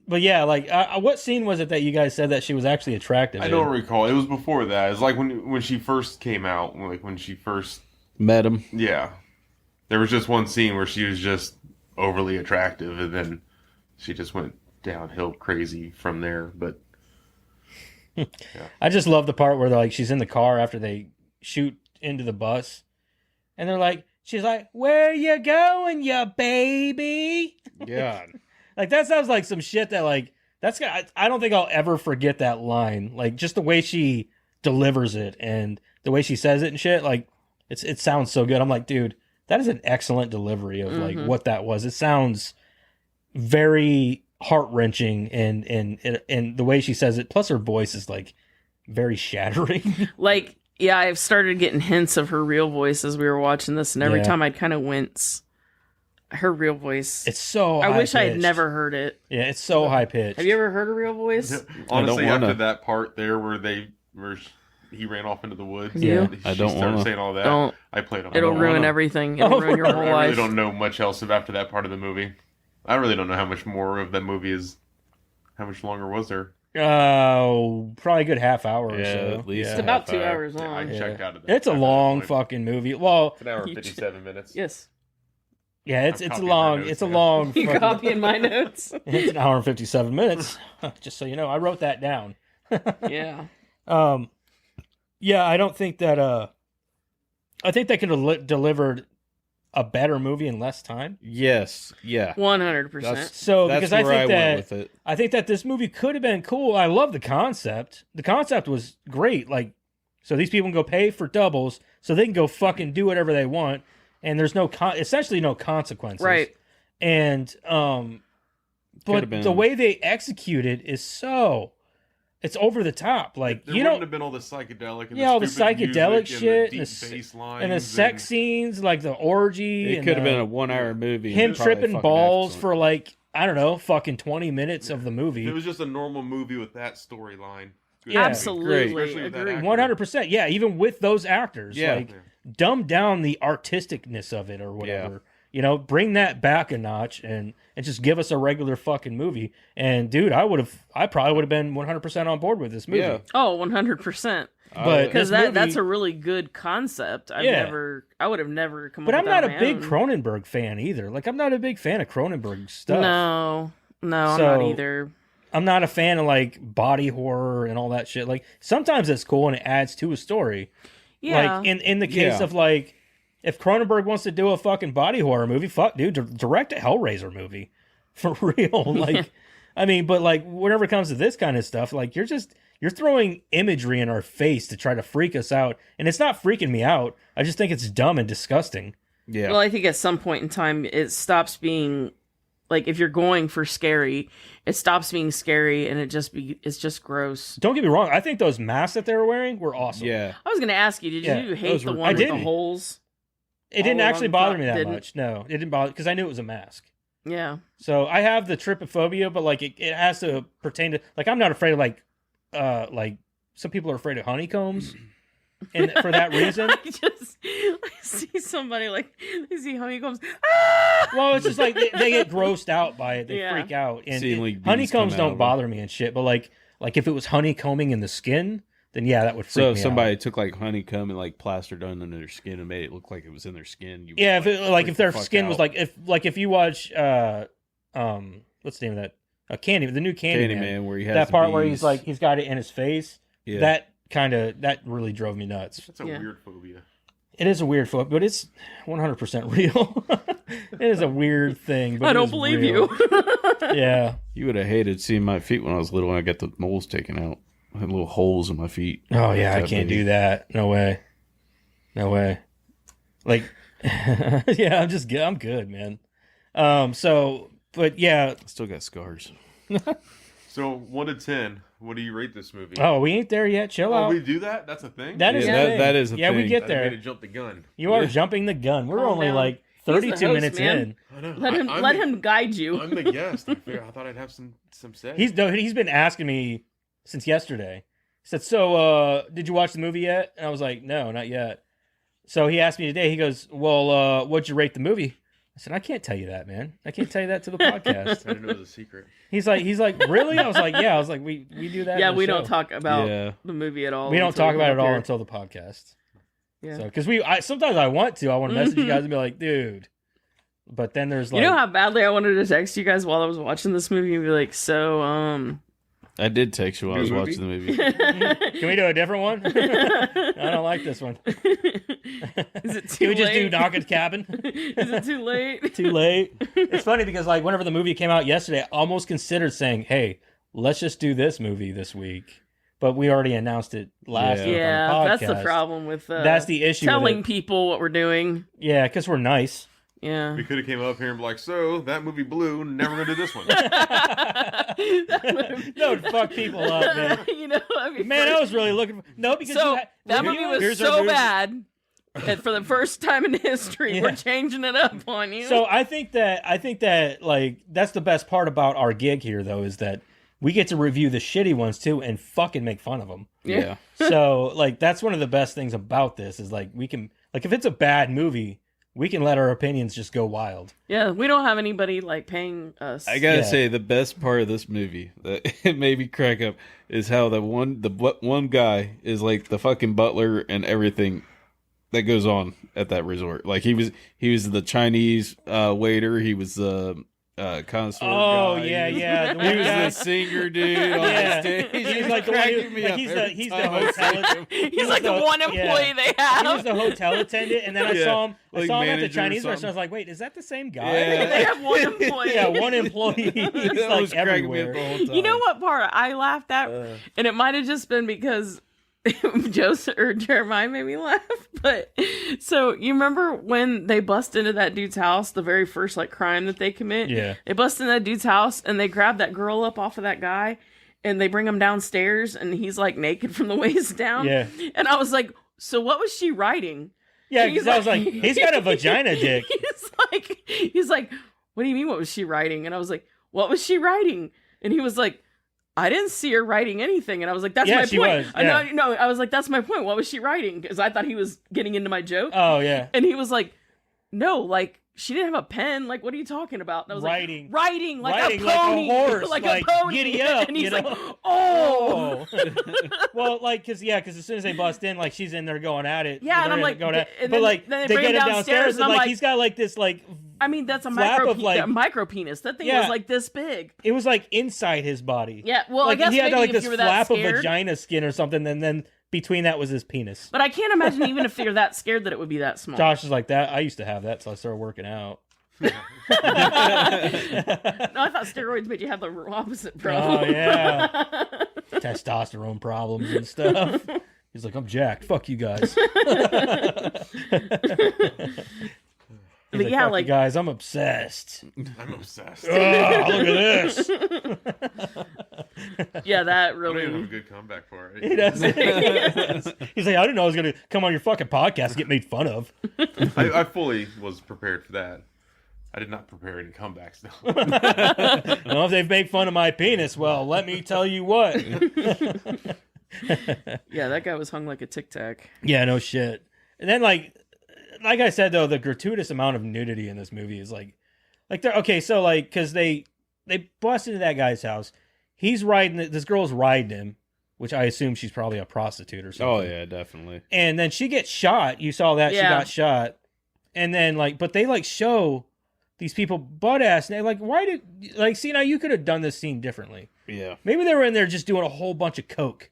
But yeah, like, what scene was it that you guys said that she was actually attractive? I in? don't recall. It was before that. It's like when she first came out, like when she first, Met him. yeah. There was just one scene where she was just overly attractive, and then she just went downhill crazy from there. But I just love the part where like she's in the car after they shoot into the bus, and they're like, she's like, "Where you going, you baby?" God. Like that sounds like some shit that like I don't think I'll ever forget that line. Like just the way she delivers it and the way she says it and shit. Like it sounds so good. I'm like, dude, that is an excellent delivery of like what that was. It sounds very heart wrenching and the way she says it. Plus her voice is like very shattering. like, yeah, I've started getting hints of her real voice as we were watching this, and every Yeah. time I'd kind of wince. Her real voice. It's so. I wish I had high-pitched. never heard it. Yeah, it's so high pitched. Have you ever heard a real voice? honestly, wanna. after that part there where he ran off into the woods, Yeah. and I she don't started wanna. saying all that. Don't. I played on. It'll I don't ruin wanna. everything. It'll ruin your I whole really life. don't know much else after that part of the movie. I really don't know how much more of that movie is. How much longer was there? Probably a good half hour or Yeah, so. at least. Yeah. It's about 2 Half hours Yeah, I long. checked out of that. It's a at that long point. fucking movie. Well, It's an hour and You 57 minutes. Yes. yeah, it's I'm a copying long. my notes, It's a man. long. You fucking- copying my notes? It's an hour and 57 minutes. Just so you know, I wrote that down. Yeah. Yeah, I don't think that. I think they could have delivered a better movie in less time. Yes. Yeah. 100%. So That's because I where think I that went with it. I think that this movie could have been cool. I love the concept. The concept was great. Like, so these people can go pay for doubles, so they can go fucking do whatever they want, and there's no essentially no consequences. Right. And but Could've been- the way they execute it is so it's over the top. Like There you wouldn't don't. have been all the psychedelic and Yeah, all the stupid psychedelic music shit and and the the deep s- bass lines And the sex scenes, like the orgy, It and could have the- been a 1 hour movie. him and probably tripping fucking balls excellent. for like I don't know, fucking 20 minutes of the If movie. it was just a normal movie with that storyline. good Yeah. movie. Absolutely, Especially with that agree. actor. 100%. Yeah, even with those actors, Yeah. like dumb down the artisticness of it or whatever. You know, bring that back a notch and just give us a regular fucking movie. And dude, I probably would have been 100% on board with this movie. Yeah. Oh, 100%. But Because this movie- that's a really good concept. I would have never come But up I'm with not that a on big my own. Cronenberg fan either. Like I'm not a big fan of Cronenberg stuff. No, I'm not So- either. I'm not a fan of like body horror and all that shit. Like sometimes it's cool and it adds to a story. Yeah. Like in the case Yeah. of like if Cronenberg wants to do a fucking body horror movie, fuck dude, direct a Hellraiser movie. For real. Like I mean, but like whenever it comes to this kind of stuff, like you're throwing imagery in our face to try to freak us out. And it's not freaking me out. I just think it's dumb and disgusting. Yeah. Well, I think at some point in time, it stops being like if you're going for scary, it stops being scary, and it's just gross. Don't get me wrong, I think those masks that they were wearing were awesome. yeah. I was gonna ask you, did Yeah, you hate those the were- one I with the didn't. holes? It didn't all actually along bother top me that didn't? much. No, it didn't bother because I knew it was a mask. Yeah. So I have the trypophobia, but like it has to pertain to like I'm not afraid of like some people are afraid of honeycombs, and for that reason. I see somebody like they see honeycombs. Ah! Well, it's just like they get grossed out by it. They Yeah. freak out, and Seeing, like, bees honeycombs come out don't of bother me and shit. But like if it was honeycombing in the skin, then yeah, that would freak So me if out. somebody took like honeycomb and like plastered on under their skin and made it look like it was in their skin, you would, Yeah, if it, like if freak the their fuck skin was out. if you watch what's the name of that the new Candyman, Candyman, where he has that the part where bees. he's like he's got it in his face, Yeah. that really drove me nuts. That's a Yeah. weird phobia. It is a weird foot, but it's 100% real. It is a weird thing, but I it don't is believe real. you. Yeah. You would have hated seeing my feet when I was little and I got the moles taken out. I had little holes in my feet. Oh yeah, I That can't big. do that. No way. No way. Like, yeah, I'm good, man. But yeah. I still got scars. So 1 to 10, what do you rate this movie? Oh, we ain't there yet. Chill Oh, out. we do that? That's a thing? That is Yeah, a that- thing. that is a yeah, we thing. get That made there. to jump the gun. You are Yeah. jumping the gun. We're Calm only down. like He's the 32 host, minutes man. in. I know. Let him I'm let the- him guide you. I'm the guest. I thought I'd have some say. He's been asking me since yesterday. He said, "So, did you watch the movie yet?" And I was like, "No, not yet." So he asked me today. He goes, "Well, what'd you rate the movie?" I said, "I can't tell you that, man. I can't tell you that to the podcast." I didn't know it was a secret. He's like, "Really?" I was like, "Yeah." I was like, "We do that." Yeah, in the we show. don't talk about Yeah. the movie at all. We don't until talk about get it up all here. until the podcast. Yeah. So, because sometimes I want to message you guys and be like, "Dude," but then there's like, You know how badly I wanted to text you guys while I was watching this movie and be like, so, I did text you while I was Good watching the movie. can we do a different one? I don't like this one. Is it too Can we just do late? Knock at the Cabin? Is it too late? Too late. It's funny because like whenever the movie came out yesterday, I almost considered saying, "Hey, let's just do this movie this week," but we already announced it last Yeah. week Yeah, on the that's podcast. the problem with That's the issue. with telling it. people what we're doing. Yeah, because we're nice. Yeah. We could have came up here and be like, so that movie blew. Never gonna do this one. That would fuck people up, man. You know, I mean, Man, I was really looking for because so that you- movie was here's our so movie. bad that for the first time in history, Yeah. we're changing it up on you. So I think that like that's the best part about our gig here, though, is that we get to review the shitty ones too and fucking make fun of them. Yeah. So like that's one of the best things about this is like we can like if it's a bad movie, we can let our opinions just go wild. yeah, we don't have anybody like paying us. I gotta Yeah. say, the best part of this movie that it made me crack up is how the one guy is like the fucking butler and everything that goes on at that resort. Like he was the Chinese waiter. He was the connoisseur. Oh guy. yeah, yeah. The He one was guy- the singer dude on Yeah. the stage. He's like the one who- cracking me like up he's every the time I hotel- see him. He's like the one employee they have. He was the hotel attendant, and then I Yeah, saw him. I like saw him at the manager or Chinese something. restaurant. I was like, "Wait, is that the same guy?" Yeah. They have one employee. Yeah, one employee. He's That like was cracking me up everywhere. the whole time. You know what part I laughed at? And it might have just been because Joseph or Jeremiah made me laugh. But so you remember when they bust into that dude's house, the very first like crime that they commit? Yeah. They bust into that dude's house and they grab that girl up off of that guy and they bring him downstairs, and he's like naked from the waist down. Yeah. And I was like, so what was she writing? Yeah, He's because I was like, he's got a vagina dick. He's like, what do you mean? What was she writing? And I was like, what was she writing? And he was like, I didn't see her writing anything. And I was like, that's Yeah, my she point. was, yeah. No, I was like, that's my point. What was she writing? Because I thought he was getting into my joke. Oh yeah. And he was like, no, like, she didn't have a pen. Like, what are you talking about? And I was Writing. like, writing like Writing a like a pony. horse, like like, a pony. giddy up, And he's you like, know? oh. Well, like, because as soon as they bust in, like, she's in there going at it. Yeah, and I'm They're like, going at, and but then- like, then they they bring get him him downstairs, and and I'm like, like- he's got like this, like, I mean, that's a flap of, like- micro penis. That thing Yeah. was like this big. it was like inside his body. Yeah, well, like I guess he had maybe like if this you were that flap of scared. vagina skin or something, and then between that was his penis. But I can't imagine even if you're that scared that it would be that small. Josh is like that. I used to have that, so I started working out. No, I thought steroids made you have the opposite problem. Oh yeah, testosterone problems and stuff. He's like, I'm jacked. Fuck you guys. He's But yeah, fuck like- you guys, I'm obsessed. I'm obsessed. Oh, look at this. Yeah, that I don't even have really. a good comeback for it. He does. He's like, I didn't know I was gonna come on your fucking podcast and get made fun of. I fully was prepared for that. I did not prepare any comebacks though. Well, if they've made fun of my penis, well, let me tell you what. Yeah, that guy was hung like a tic tac. Yeah, no shit. And then like I said though, the gratuitous amount of nudity in this movie is like they're okay. So like, because they bust into that guy's house, he's riding. This girl's riding him, which I assume she's probably a prostitute or something. Oh yeah, definitely. And then she gets shot. You saw that she Yeah. got shot. And then like, but they like show these people butt ass. And they're like, why did like see now you could have done this scene differently. Yeah. Maybe they were in there just doing a whole bunch of coke.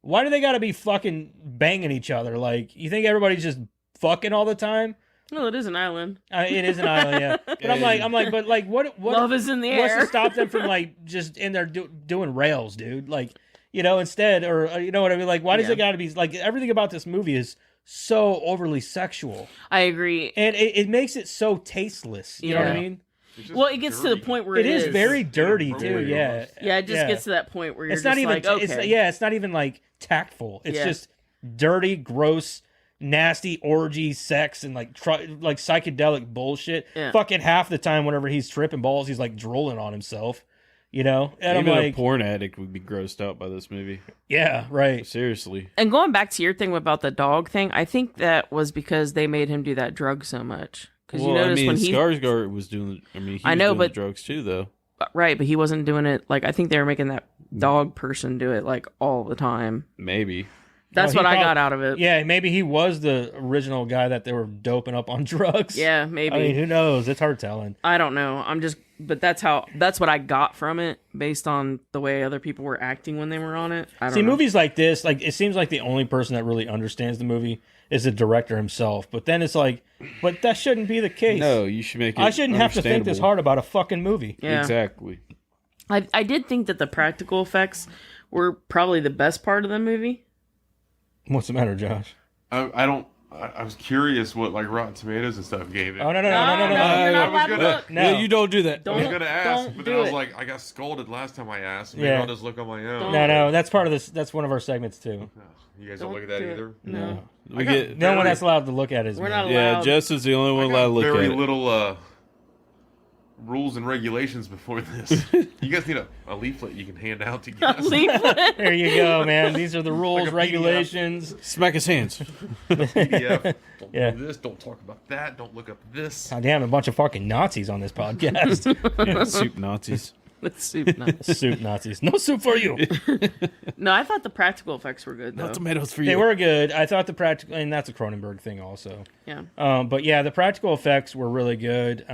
Why do they got to be fucking banging each other? Like, you think everybody's just fucking all the time? Well, it is an island. It is an island, yeah. But I'm like, but like, what? Love is in the What's air. to stop them from like just in there doing rails, dude? Like, instead, or you know what I mean? Like, why does Yeah. it got to be like everything about this movie is so overly sexual, I agree. and it makes it so tasteless. You know what I Yeah. mean? It's just Well, it gets to the dirty. point where It is very dirty too. Inappropriate Yeah, almost. Yeah, it just gets to that point where you're it's just not even. like, okay. It's not even like tactful. It's Yeah. just dirty, gross, nasty orgy, sex, and like like psychedelic bullshit. Yeah. Fucking half the time, whenever he's tripping balls, he's like drooling on himself. And Even I'm like, a porn addict would be grossed out by this movie. yeah, right. Seriously. And going back to your thing about the dog thing, I think that was because they made him do that drug so much. Because you notice when he Skarsgård was doing. I mean, he I was know, doing but- the drugs too, though. right, but he wasn't doing it like I think they were making that dog person do it like all the time. Maybe. That's Well, what he I prob- got out of it. Yeah, maybe he was the original guy that they were doping up on drugs. Yeah, maybe. I mean, who knows? It's hard telling. I don't know. But that's what I got from it based on the way other people were acting when they were on it. I don't See, know. movies like this, like it seems like the only person that really understands the movie is the director himself. But then it's like, but that shouldn't be the case. No, you should make it. I shouldn't have to think this understandable. hard about a fucking movie. Yeah. Exactly. I did think that the practical effects were probably the best part of the movie. What's the matter, Josh? I was curious what like Rotten Tomatoes and stuff gave it. Oh no! you're not allowed to gonna- look. No. Yeah, you don't do that. I was Don't- gonna ask, don't but do then I was it. like, I got scolded last time I asked. Maybe Yeah. I'll just look on my own. No, that's part of this. That's one of our segments too. You guys don't Don't look at that do it. either. No. We get. No one that's allowed to look at his. We're movie. not Yeah, allowed. Jess is the only one I allowed to got look very at it. little rules and regulations before this. You guys need a leaflet you can hand out to guests. Leaflet. There you go, man. These are the rules, Like a PDF. regulations. Smack his hands. PDF. Don't Yeah. do this. Don't talk about that. Don't look up this. God damn, a bunch of fucking Nazis on this podcast. Yeah, soup Nazis. With soup. No. Soup Nazis. No soup for you. No, I thought the practical effects were good though. No tomatoes for you. They were good. I thought the practical, and that's a Cronenberg thing also. Yeah. But yeah, the practical effects were really good.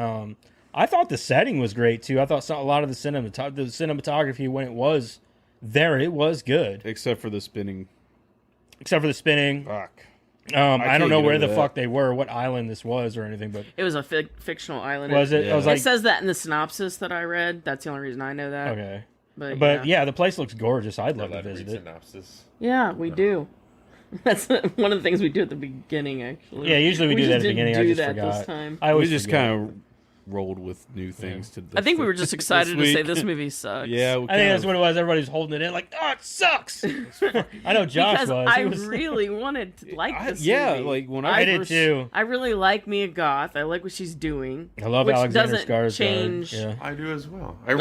I thought the setting was great too. I thought a lot of the cinematography when it was there, it was good, Except for the spinning. except for the spinning. Fuck. I can't don't know get where over the that. fuck they were, what island this was, or anything. But It was a fictional island. was it? I was Yeah. It like, says that in the synopsis that I read. That's the only reason I know that. okay. But Yeah, the place looks gorgeous. I'd love to Allowed to visit read it. synopsis. Yeah, we do. That's one of the things we do at the beginning, actually. Yeah, usually we do that at just the beginning. didn't I do just that forgot. this time. I We always just forget. kind of rolled with new things to. I think we were just excited to say week. this movie sucks. Yeah, I think that's what it was. Everybody was holding it in like, oh, it sucks. I know Josh because was. I He was really wanted to like this yeah, movie. like when I I did first, too. I really like Mia Goth. I like what she's doing. I love which Alexander doesn't Skarsgård. change. Yeah. I do as well. I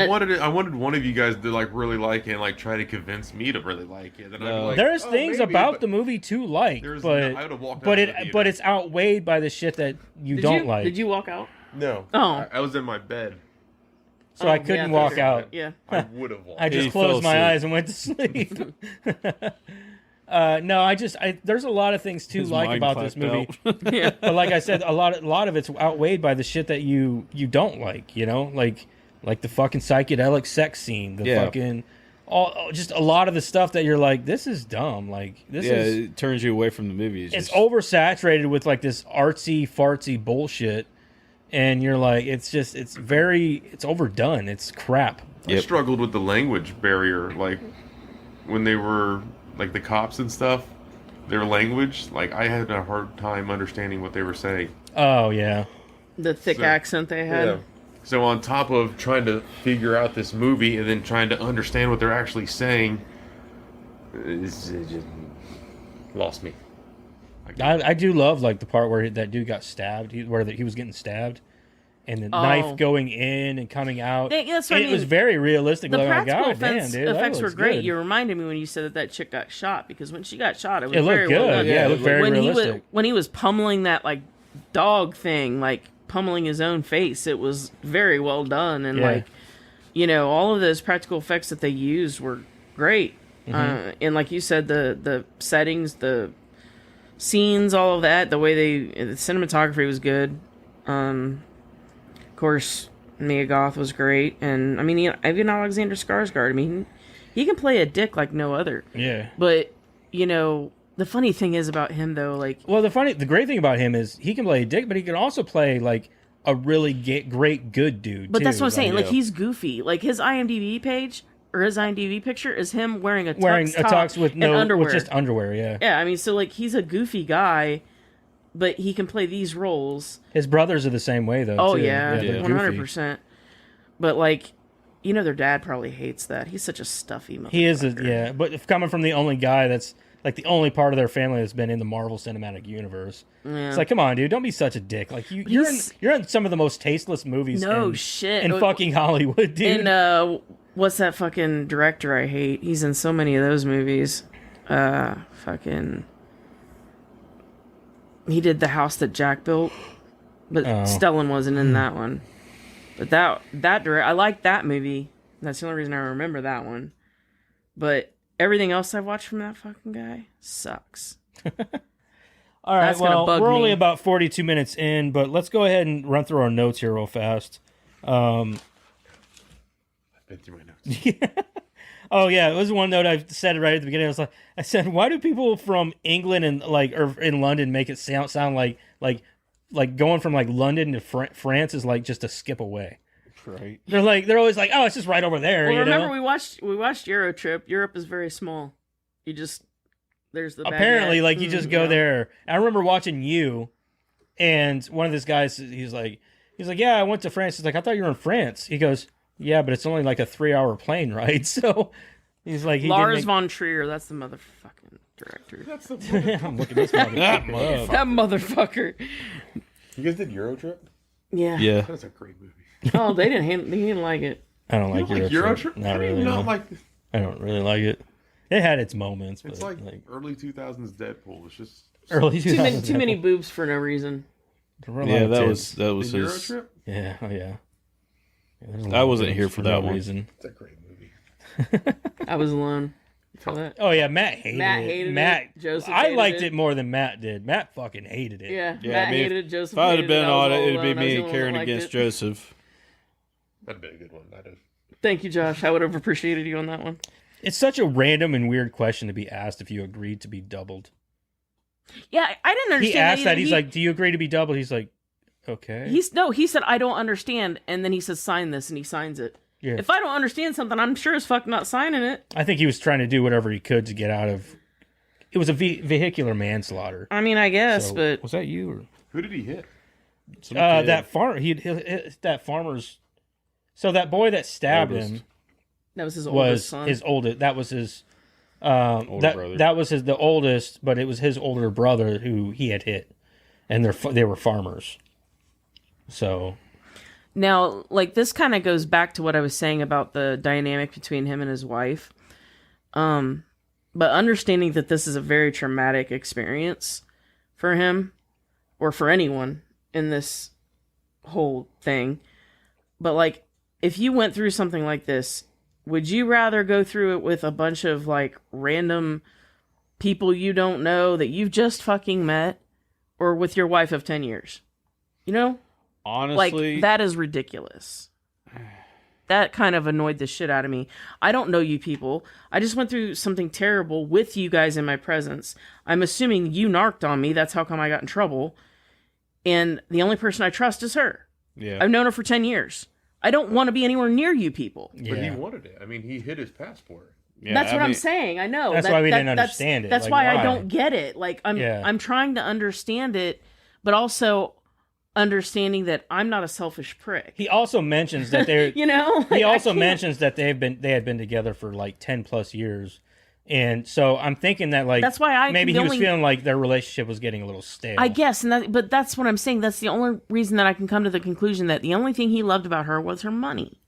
wanted one of you guys to like really like it and like try to convince me to really like it. And I'd be like, There's "Oh, things maybe," about but the movie to like, I but would've walked out but of the it theater. but it's outweighed by the shit that you Did don't you, like. Did you walk out? No. Oh. I was in my bed. So I Oh, couldn't yeah, walk sure. out. Yeah. I would have walked. I just He closed fell my asleep. eyes and went to sleep. No, there's a lot of things to his like mind about this movie. clapped out. Yeah. But like I said, a lot of it's outweighed by the shit that you don't like, you know? Like the fucking psychedelic sex scene, the Yeah. fucking just a lot of the stuff that you're like, this is dumb. Like this yeah, is it turns you away from the movie. it's oversaturated with like this artsy fartsy bullshit, and you're like, it's overdone. It's crap. I Yep. struggled with the language barrier, like when they were like the cops and stuff. Their language, like I had a hard time understanding what they were saying. Oh yeah. The thick So- accent they had. So on top of trying to figure out this movie and then trying to understand what they're actually saying, it just lost me. I do love like the part where that dude got stabbed, where he was getting stabbed, and the Oh. knife going in and coming out. That's what I It was mean. very realistic. The like, practical God damn, effects, dude, that effects were looks great. good. You reminded me when you said that chick got shot, because when she got shot, it was It looked very good. well done. Yeah, it looked very when realistic. when he was pummeling that like dog thing, like pummeling his own face, it was very well done. And Yeah. like, all of those practical effects that they used were great. Mm-hmm. And like you said, the settings, the scenes, all of that, the way the cinematography was good. Of course, Mia Goth was great, and I mean, even Alexander Skarsgård. I mean, he can play a dick like no other. Yeah. But the funny thing is about him though, like Well, the great thing about him is he can play a dick, but he can also play like a really great good dude. but too. that's what I'm saying. Like yeah. he's goofy. Like his IMDb page or his IMDb picture is him wearing a wearing tux a top tux with and no underwear. with just underwear. Yeah. Yeah, I mean, so like he's a goofy guy, but he can play these roles. His brothers are the same way though. Oh too. yeah, they're 100%. But like, their dad probably hates that. He's such a stuffy motherfucker. He is, but if coming from the only guy that's like the only part of their family that's been in the Marvel Cinematic Universe, Yeah. it's like, come on, dude, don't be such a dick. Like He's- you're in some of the most tasteless movies. No in, shit. in fucking Hollywood, dude. And what's that fucking director I hate? He's in so many of those movies. Fucking. He did The House That Jack Built, but Oh. Stellan wasn't in that one. But I like that movie. That's the only reason I remember that one. But everything else I've watched from that fucking guy sucks. All right, that's gonna well, bug we're only me. about 42 minutes in, but let's go ahead and run through our notes here real fast. I've been through my notes. Oh yeah, it was one note I said right at the beginning. I said, why do people from England and or in London make it sound like going from like London to France is like just a skip away? Right. They're always like, oh, it's just right over there. Well, you remember know? we watched Euro Trip. Europe is very small. There's the Apparently, baguette. like you just go Yeah. there. I remember watching you, and one of these guys, he's like, yeah, I went to France. He's like, I thought you were in France. He goes, yeah, but it's only like a 3-hour plane ride. So he's like, Lars von Trier. That's the motherfucking director. That's the. I'm looking this motherfucker up. That motherfucker. You guys did Euro Trip? Yeah. Yeah. That's a great movie. Oh, they didn't like it. I don't like You don't Euro Euro Trip. Trip? Not How do you really. not no. like. I don't really like it. It had its moments, but It's like early 2000s Deadpool. It's just early Too 2000s. many boobs for no reason. There were a lot Yeah, of that tits. was the Euro his. Trip. Yeah, oh yeah. There's a lot I of wasn't boobs here for that no one. reason. It's a great movie. I was alone for that. Oh yeah, Matt hated it. Matt hated Matt, it. Joseph I hated liked it. it more than Matt did. Matt fucking hated it. Yeah, Yeah, Matt I mean, hated it. Joseph If I hated had been it. I was on it, all it'd be alone. I was me the and only Karen one that liked against it. Joseph. That'd be a good one. That'd have. Thank you, Josh. I would have appreciated you on that one. It's such a random and weird question to be asked if you agreed to be doubled. Yeah, I didn't understand. He asked that. either. He's like, "Do you agree to be doubled?" He's like, "Okay." He said I don't understand, and then he says sign this, and he signs it. Yeah. If I don't understand something, I'm sure as fuck not signing it. I think he was trying to do whatever he could to get out of. It was a vehicular manslaughter. I mean, I guess, So, but was that you? Or... Who did he hit? Some kid. that farmer's. So that boy that stabbed Oldest. him That was his was oldest son. his oldest. That was his. Older brother. That was the oldest, but it was his older brother who he had hit, and they were farmers. So Now, like, this kind of goes back to what I was saying about the dynamic between him and his wife. But understanding that this is a very traumatic experience for him, or for anyone in this whole thing. But, like, if you went through something like this, would you rather go through it with a bunch of, like, random people you don't know that you've just fucking met, or with your wife of 10 years? You know? Honestly, Like, that is ridiculous. That kind of annoyed the shit out of me. I don't know you people. I just went through something terrible with you guys in my presence. I'm assuming you narked on me. That's how come I got in trouble. And the only person I trust is her. yeah. I've known her for 10 years. I don't want to be anywhere near you people. yeah, But he wanted it. I mean, he hid his passport. Yeah, That's what I I'm mean, saying. I know. That's why we didn't understand it. That's Like, why I why? don't get it. Like, Yeah. I'm trying to understand it, but also understanding that I'm not a selfish prick. he also mentions that they're. You know? He Like, I also can't- mentions that they had been together for like 10 plus years, and so I'm thinking that like That's why I maybe can he was only- feeling like their relationship was getting a little stale. I guess, but that's what I'm saying. That's the only reason that I can come to the conclusion that the only thing he loved about her was her money.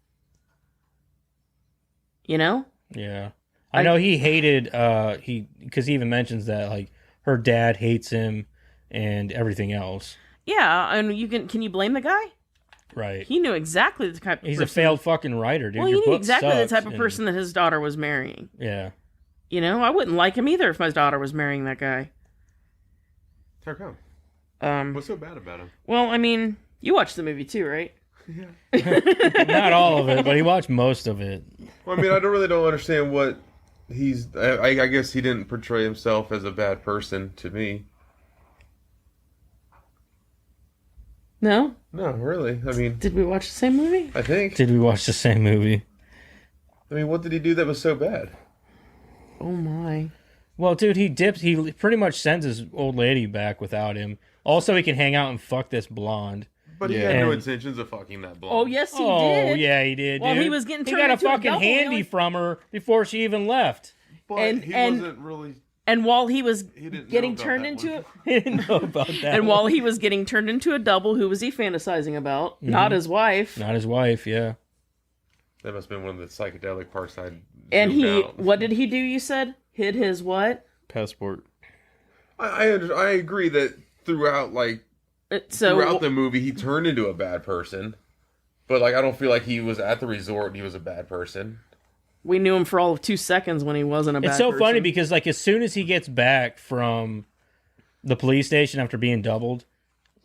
You know? Yeah, I know he hated because he even mentions that like her dad hates him and everything else. Yeah, and can you blame the guy? Right. He knew exactly the type of He's person. a failed fucking writer, dude. Well, Your he knew book exactly the sucks, type of and- person that his daughter was marrying. Yeah. You know, I wouldn't like him either if my daughter was marrying that guy. How come? Um, What's so bad about him? well, I mean, you watched the movie too, right? Not all of it, but he watched most of it. Well, I mean, I don't understand what he's. I guess he didn't portray himself as a bad person to me. No? No, really. I mean, Did we watch the same movie? I think. Did we watch the same movie? I mean, what did he do that was so bad? Oh my. Well, dude, he pretty much sends his old lady back without him. Also, he can hang out and fuck this blonde. But he Yeah. had no And- intentions of fucking that blonde. Oh, yes, he Oh, did. yeah, he did, Well, dude. he was getting He turned got a into a fucking double, handy really. from her before she even left. But and- he and- wasn't really. And while he was He didn't getting know about turned that into one. He didn't know about that. and one. while he was getting turned into a double, who was he fantasizing about? Not his wife. Not his wife, yeah. That must have been one of the psychedelic parts I. And zoomed he, out. what did he do? You said hid his what? passport. I agree that throughout So the movie he turned into a bad person, but like I don't feel like he was at the resort and he was a bad person. we knew him for all of 2 seconds when he wasn't a bad It's so person. funny because like as soon as he gets back from the police station after being doubled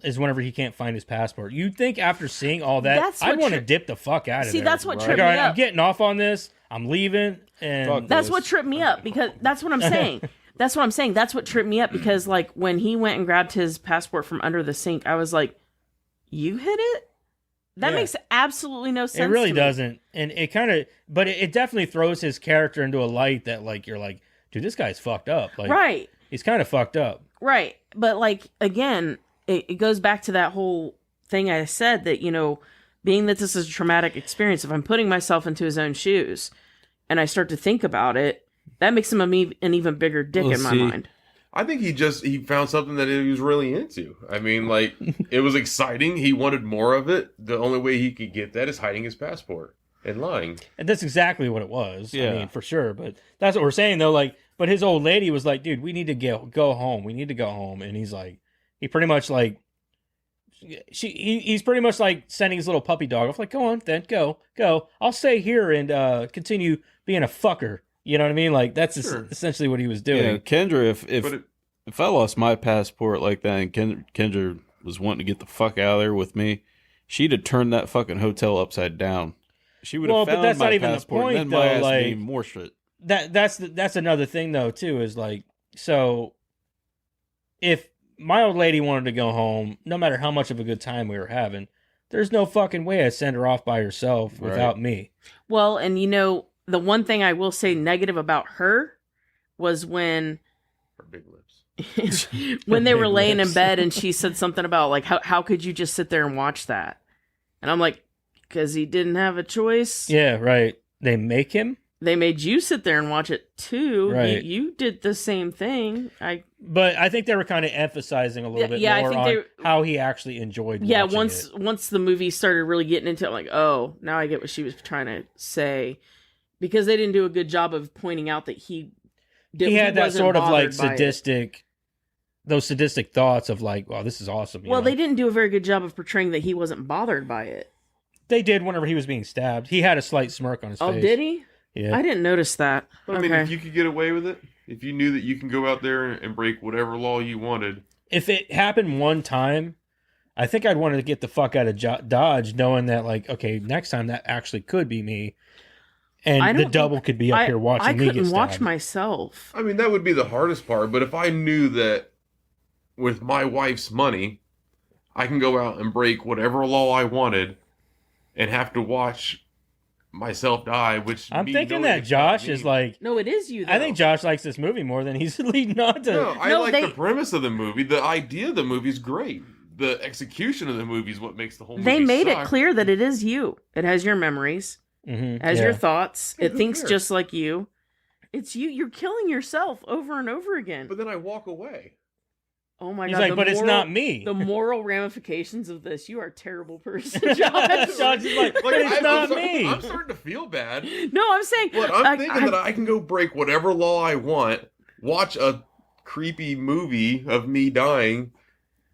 is whenever he can't find his passport. You'd think after seeing all that, That's I'd what want to tri- dip the fuck out of See, there. that's what Right. tripped Like, all me right, I'm up. getting off on this. I'm leaving, and Fuck That's this. what tripped me up because that's what I'm saying. That's what I'm saying. That's what tripped me up because like when he went and grabbed his passport from under the sink, I was like, "You hid it?" That Yeah. makes absolutely no sense. it really to me. doesn't. And it kind of, but it definitely throws his character into a light that like you're like, dude, this guy's fucked up. Like, Right. he's kind of fucked up. Right. But like again, it goes back to that whole thing I said that, you know, being that this is a traumatic experience, if I'm putting myself into his own shoes and I start to think about it, that makes him an even bigger dick Well, in my see, mind. I think he found something that he was really into. I mean, like it was exciting. He wanted more of it. The only way he could get that is hiding his passport and lying. And that's exactly what it was. I Yeah. mean, for sure. But that's what we're saying though. Like, but his old lady was like, dude, we need to go home. We need to go home. And he's like, he pretty much like, he's pretty much like sending his little puppy dog off. Like, go on, then go. I'll stay here and continue being a fucker. You know what I mean? Like that's Sure. essentially what he was Yeah, doing. Kendra, But if I lost my passport like that and Kendra was wanting to get the fuck out of there with me, she'd have turned that fucking hotel upside down. She would have Well, but found that's my not even the passport point, and then my though, ass like- being more shit. That's another thing though too is like, so if my old lady wanted to go home, no matter how much of a good time we were having, there's no fucking way I'd send her off by herself without me. Well, and you know, the one thing I will say negative about her was when her big lips. when they were Big laying in lips. bed and she said something about like how could you just sit there and watch that? And I'm like, because he didn't have a choice. Yeah, right. They make him, They made you sit there and watch it too. Right. You did the same thing. but I think they were kind of emphasizing a little bit Yeah, I more think on they- how he actually enjoyed. Yeah, watching once the movie started really getting into it, I'm like, oh, now I get what she was trying to say, because they didn't do a good job of pointing out that he had that wasn't sort of like bothered by it. sadistic thoughts of like, well, this is awesome. you Well, know? they didn't do a very good job of portraying that he wasn't bothered by it. They did whenever he was being stabbed. He had a slight smirk on his Oh, face. did he? Yeah. I didn't notice that. I mean, Okay. if you could get away with it, if you knew that you can go out there and break whatever law you wanted, If it happened one time, I think I'd want to get the fuck out of Dodge, knowing that like, okay, next time that actually could be me, I and the don't double could be up here watching I me get couldn't watch stabbed. myself. I mean, that would be the hardest part. But if I knew that with my wife's money, I can go out and break whatever law I wanted and have to watch myself die, which I'm me thinking knowing that it's not Josh me. is like. No, it is you. Though. I think Josh likes this movie more than he's leading on to. No, I No, like they- the premise of the movie. The idea of the movie is great. The execution of the movie is what makes the whole movie They made suck. it clear that it is you. It has your memories, Mhm, has yeah. your thoughts. Yeah, It who thinks cares? just like you. It's you. You're killing yourself over and over again. But then I walk away. Oh my He's god! like, the but it's moral- not me. The moral ramifications of this. You are a terrible person, Josh. Josh is like, but it's not me. I'm starting to feel bad. No, I'm saying. But I'm like, thinking that I can go break whatever law I want, watch a creepy movie of me dying,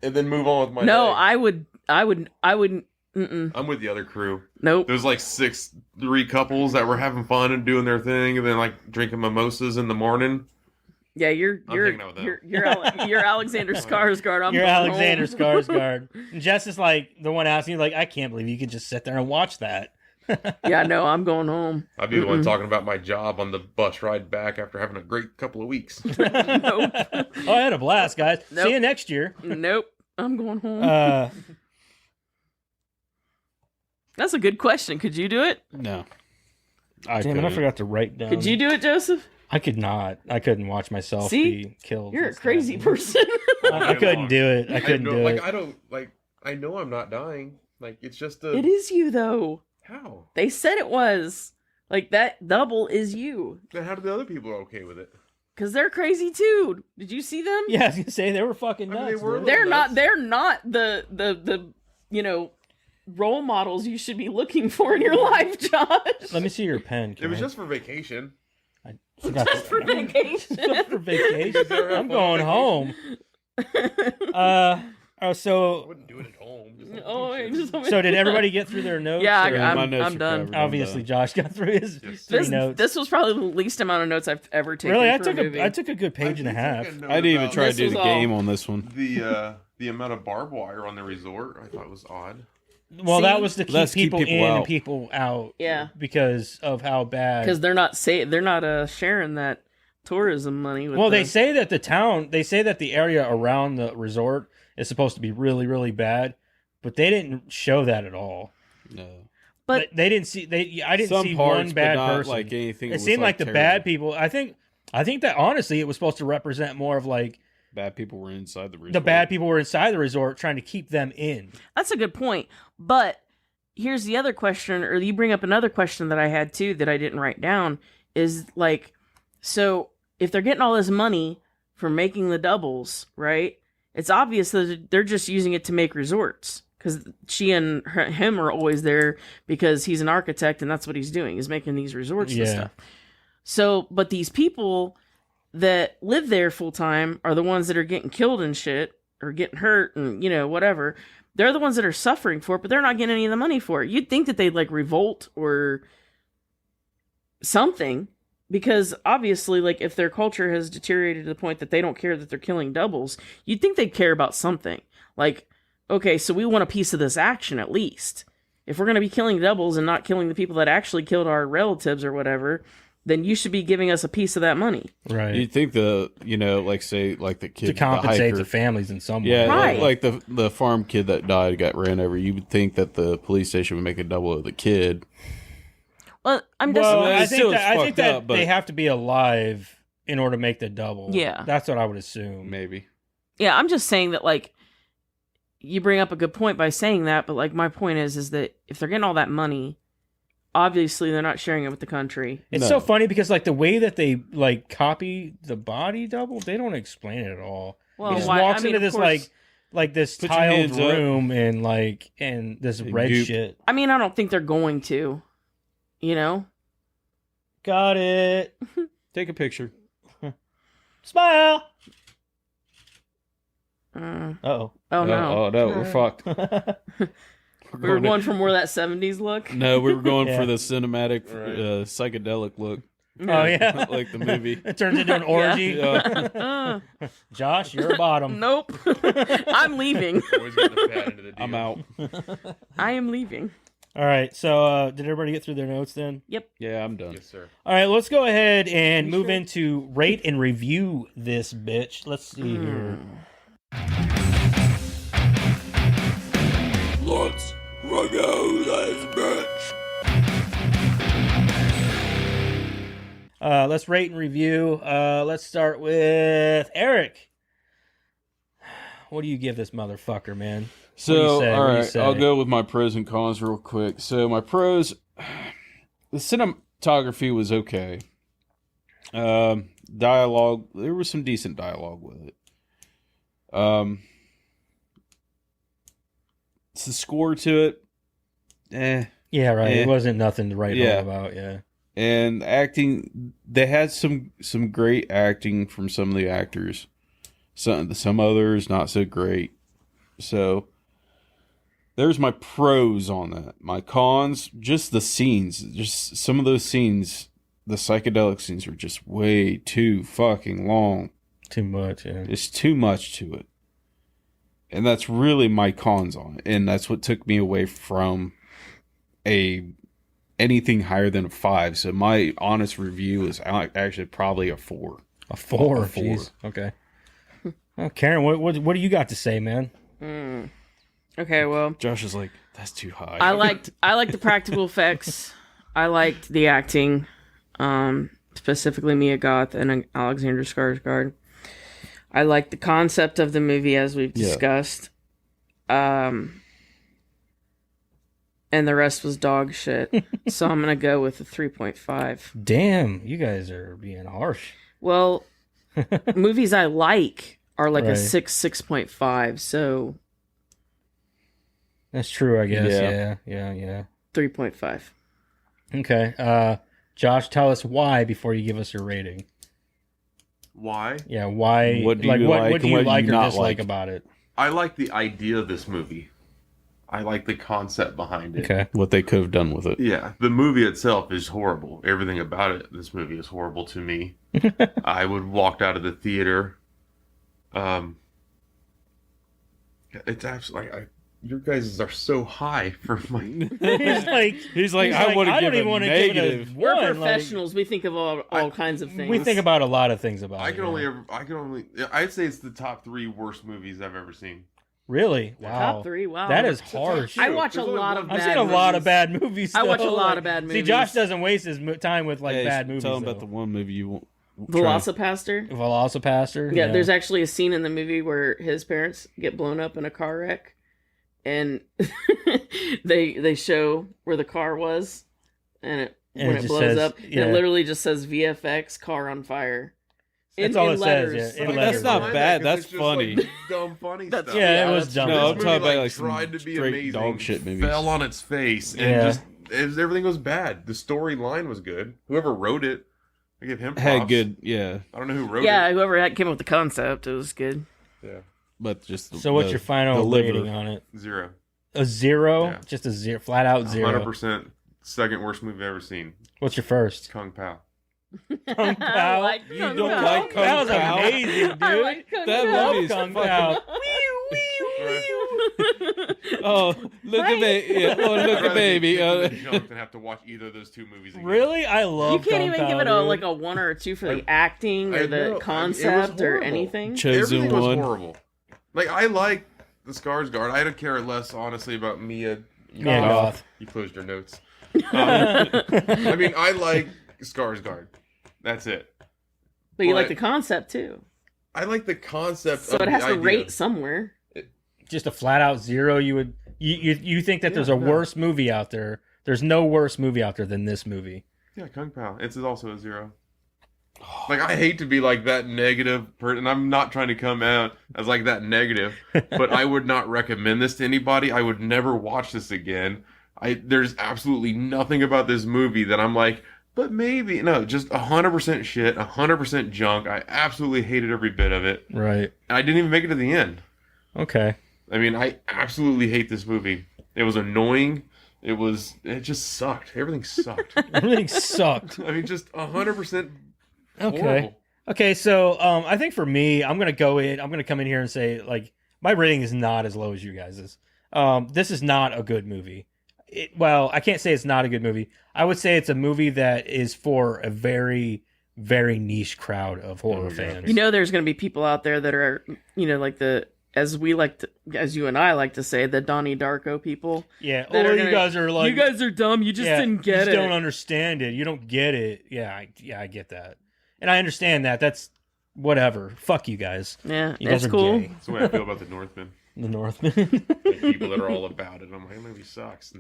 and then move on with my No, day. I would. Mm-mm. I'm with the other crew. Nope. There's like three couples that were having fun and doing their thing, and then like drinking mimosas in the morning. Yeah, you're I'm hanging out with them. you're Alexander Skarsgård. I'm You're going Alexander home. Skarsgård. And Jess is like the one asking, like, I can't believe you could just sit there and watch that. Yeah, no, I'm going home. I'd be the one Mm-mm. talking about my job on the bus ride back after having a great couple of weeks. Nope. Oh, I had a blast, guys. Nope. See you next year. Nope. I'm going home. Uh, That's a good question. Could you do it? No. damn it, I couldn't. forgot to write down. Could you do it, Joseph? I could not. I couldn't watch myself See? be killed. You're a and stuff. crazy person. I couldn't do it. I couldn't do it. I know I'm not dying. Like it's just a It is you, though. how. They said it was. Like, that double is you. Then how do the other people are okay with it? Because they're crazy, too. Did you see them? Yeah, I was gonna say they were fucking I mean, nuts. they were dude. They're nuts. not the role models you should be looking for in your life, Josh. Let me see your pen. It was Karen. just for vacation. I forgot Just for vacation. Just for vacation. Did you ever have I'm fun on going vacation? home. Oh, I so wouldn't do it at home. so did everybody get through their notes? Yeah, or- I'm- my notes are done. covered. I'm Obviously, done. Josh got through his Yes. three This, notes. this was probably the least amount of notes I've ever taken. Really, for a movie. I took a good page and a half. I didn't even try to This do was the all- game on this one. The amount of barbed wire on the resort I thought was odd. Well, See? that was to keep Let's keep people, people in and out. people out. Yeah. because of how bad. Because they're not sharing that tourism money. With Well, the, they say that they say that the area around the resort is supposed to be really, really bad, but they didn't show that at all. No. But- they didn't see. I didn't Some see parts, one but bad not person. like anything. It that was, seemed like the terrible. bad people. I think that honestly, it was supposed to represent more of like Bad people were inside the resort. the bad people were inside the resort trying to keep them in. That's a good point. But here's the other question, or you bring up another question that I had too that I didn't write down, is like, so if they're getting all this money for making the doubles, right? It's obvious that they're just using it to make resorts, because she and him are always there because he's an architect and that's what he's doing, is making these resorts and Yeah. stuff. So, but these people that live there full time are the ones that are getting killed and shit, or getting hurt and, whatever. They're the ones that are suffering for it, but they're not getting any of the money for it. You'd think that they'd like revolt or something, because obviously, like, if their culture has deteriorated to the point that they don't care that they're killing doubles, you'd think they'd care about something. Like, okay, so we want a piece of this action at least. If we're going to be killing doubles and not killing the people that actually killed our relatives or whatever, then you should be giving us a piece of that money. Right. You'd think the like the kid to compensate the the hiker, families in some way. yeah, Right. like the farm kid that died got ran over. You would think that the police station would make a double of the kid. Well, I'm just Well, I mean, I it think still that, is I think fucked that up, but- they have to be alive in order to make the double. Yeah. That's what I would assume. Maybe. Yeah, I'm just saying that, like, you bring up a good point by saying that, but, like, my point is that if they're getting all that money, obviously they're not sharing it with the country. It's No. so funny because like the way that they like copy the body double, they don't explain it at all. Well, he just why- walks I mean, into of this course- like this Put your tiled hands up. room and this And red goop. shit. I mean, I don't think they're going to, you know? Got it. Take a picture. Smile. Uh, Oh. oh, no. Oh, no, we're fucked. We were going for more of that 70s look. No, we were going Yeah. for the cinematic, Right. psychedelic look, Oh yeah. like the movie. It turns into an orgy. Yeah. Josh, you're a bottom. Nope. I'm leaving. Always getting the fat into the deal. I'm out. I am leaving. All right. So did everybody get through their notes then? Yeah, I'm done. Yes, sir. All right, let's go ahead and move into rate and review this bitch. Let's see here. Let's review this bitch. Let's rate and review. Let's start with Eric. What do you give this motherfucker, man? What do you So, say? all What do you right, say? I'll go with my pros and cons real quick. So, my pros, the cinematography was okay. Dialogue, there was some decent dialogue with it. It's the score to it, Yeah, right. Yeah. It wasn't nothing to write Yeah. home about. Yeah. and acting. They had some great acting from some of the actors. Some others not so great. So there's my pros on that. My cons, just the scenes. Just some of those scenes, the psychedelic scenes are just way too fucking long. Too much. Yeah. It's too much to it. And that's really my cons on it. And that's what took me away from anything higher than a 5. So my honest review is actually probably a 4. A 4. A 4. Jeez. Okay. Well, Karen, what do you got to say, man? Okay, well, Josh is like, that's too high. I liked the practical effects. I liked the acting, specifically Mia Goth and Alexander Skarsgård. I liked the concept of the movie as we've Yeah. discussed. And the rest was dog shit. So I'm going to go with a 3.5. Damn, you guys are being harsh. Well, movies I like are like Right. a 6.5. So That's true, I guess. Yeah. Yeah. 3.5. Okay. Josh, tell us why before you give us your rating. Why? Yeah, why? What do you what like do and you what do like you or not dislike like? about it? I like the idea of this movie. I like the concept behind it. Okay. What they could have done with it. Yeah, the movie itself is horrible. Everything about it, this movie is horrible to me. I would walked out of the theater. It's absolutely your guys are so high for my. He's like, I want to don't give even a wanna negative. Give it a We're one. Like, professionals. We think of all kinds of things. we think about a lot of things about I it. can yeah. only. I'd say it's the top 3 worst movies I've ever seen. Really? Wow. Top 3. Wow, That is harsh. I watch a There's only lot one- of. I've bad seen a lot movies. of bad movies. I watch a though. lot Like, of bad See, movies. Josh doesn't waste his time with like Hey, bad movies. Tell them though. about the one movie you want. Velocipaster. Velocipaster. Yeah, there's actually a scene in the movie where his parents get blown up in a car wreck, and they show where the car was, and And when it it just blows says- up, yeah. it literally just says VFX car on fire. That's all it letters. says, yeah, in But letters. that's not bad. That's It's just, funny. like, dumb funny That's- stuff. Yeah, it Yeah, was that's dumb. No, This I'm movie, talking about like some tried to be straight amazing, dog shit movies. fell on its face, and Yeah. everything was bad. The storyline was good. Whoever wrote it, I give him props. Had good, yeah, I don't know who wrote Yeah, it. whoever came up with the concept, it was good. Yeah, but just So what's your final deliver. rating on it? 0. A 0? Yeah. Just a 0, flat out 0. 100% second worst movie I've ever seen. What's your first? Kung Pao. Kung I Pao. like You Kung don't Pao. like Kung That was Pao? amazing, dude. I like Kung That Pao. movie is Kung fucking- Pao. Oh, look at me! Yeah, oh, look I'd rather at baby! get jumped than have to watch either of those 2 movies again. Really? I love You can't Kung even Pao, give it dude. like a 1 or a 2 for the acting I or the know, it was concept or horrible. anything. Chosen Everything was one. horrible. Like, I like the Skarsgård. I don't care less, honestly, about Mia. Mia Goth. You closed your notes. I mean, I like Skarsgård. That's it. But you like But- the concept too. I like the concept. So of it has the to idea. rate somewhere. Just a flat out zero. You think that there's a Yeah, no. worse movie out there? There's no worse movie out there than this movie. Yeah, Kung Pao. It's also a 0. Like, I hate to be like that negative person. I'm not trying to come out as like that negative, but I would not recommend this to anybody. I would never watch this again. There's absolutely nothing about this movie that I'm like, but maybe. No, just 100% shit, 100% junk. I absolutely hated every bit of it. Right. And I didn't even make it to the end. Okay. I mean, I absolutely hate this movie. It was annoying. It just sucked. Everything sucked. Everything sucked. I mean, just 100% Okay. horrible. Okay, so I think for me, I'm gonna come in here and say, like, my rating is not as low as you guys's. This is not a good movie. Well, I can't say it's not a good movie. I would say it's a movie that is for a very, very niche crowd of horror Oh, yeah. fans. You know, there's going to be people out there that are, like as you and I like to say, the Donnie Darko people. Yeah. that are Or you gonna- guys are like, you guys are dumb. You just didn't get you it. just don't understand it. You don't get it. Yeah, I get that, and I understand that. That's whatever. Fuck you guys. Yeah, You guys it's are cool. gay. That's the way I feel about the Northman. The Northman. Like, people that are all about it. I'm like, that movie sucks,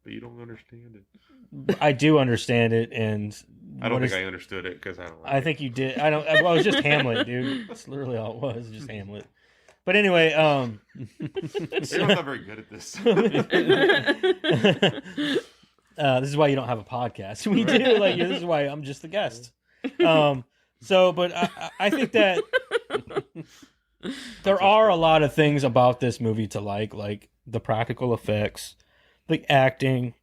but you don't understand it. I do understand it, and I don't what think is- I understood it because I don't. Like I think you did. I don't. Well, it was just Hamlet, dude. That's literally all it was. Just Hamlet. But anyway, it. I'm not very good at this. this is why you don't have a podcast. We do. Like, this is why I'm just the guest. But I think that there are a lot of things about this movie to like the practical effects, the acting,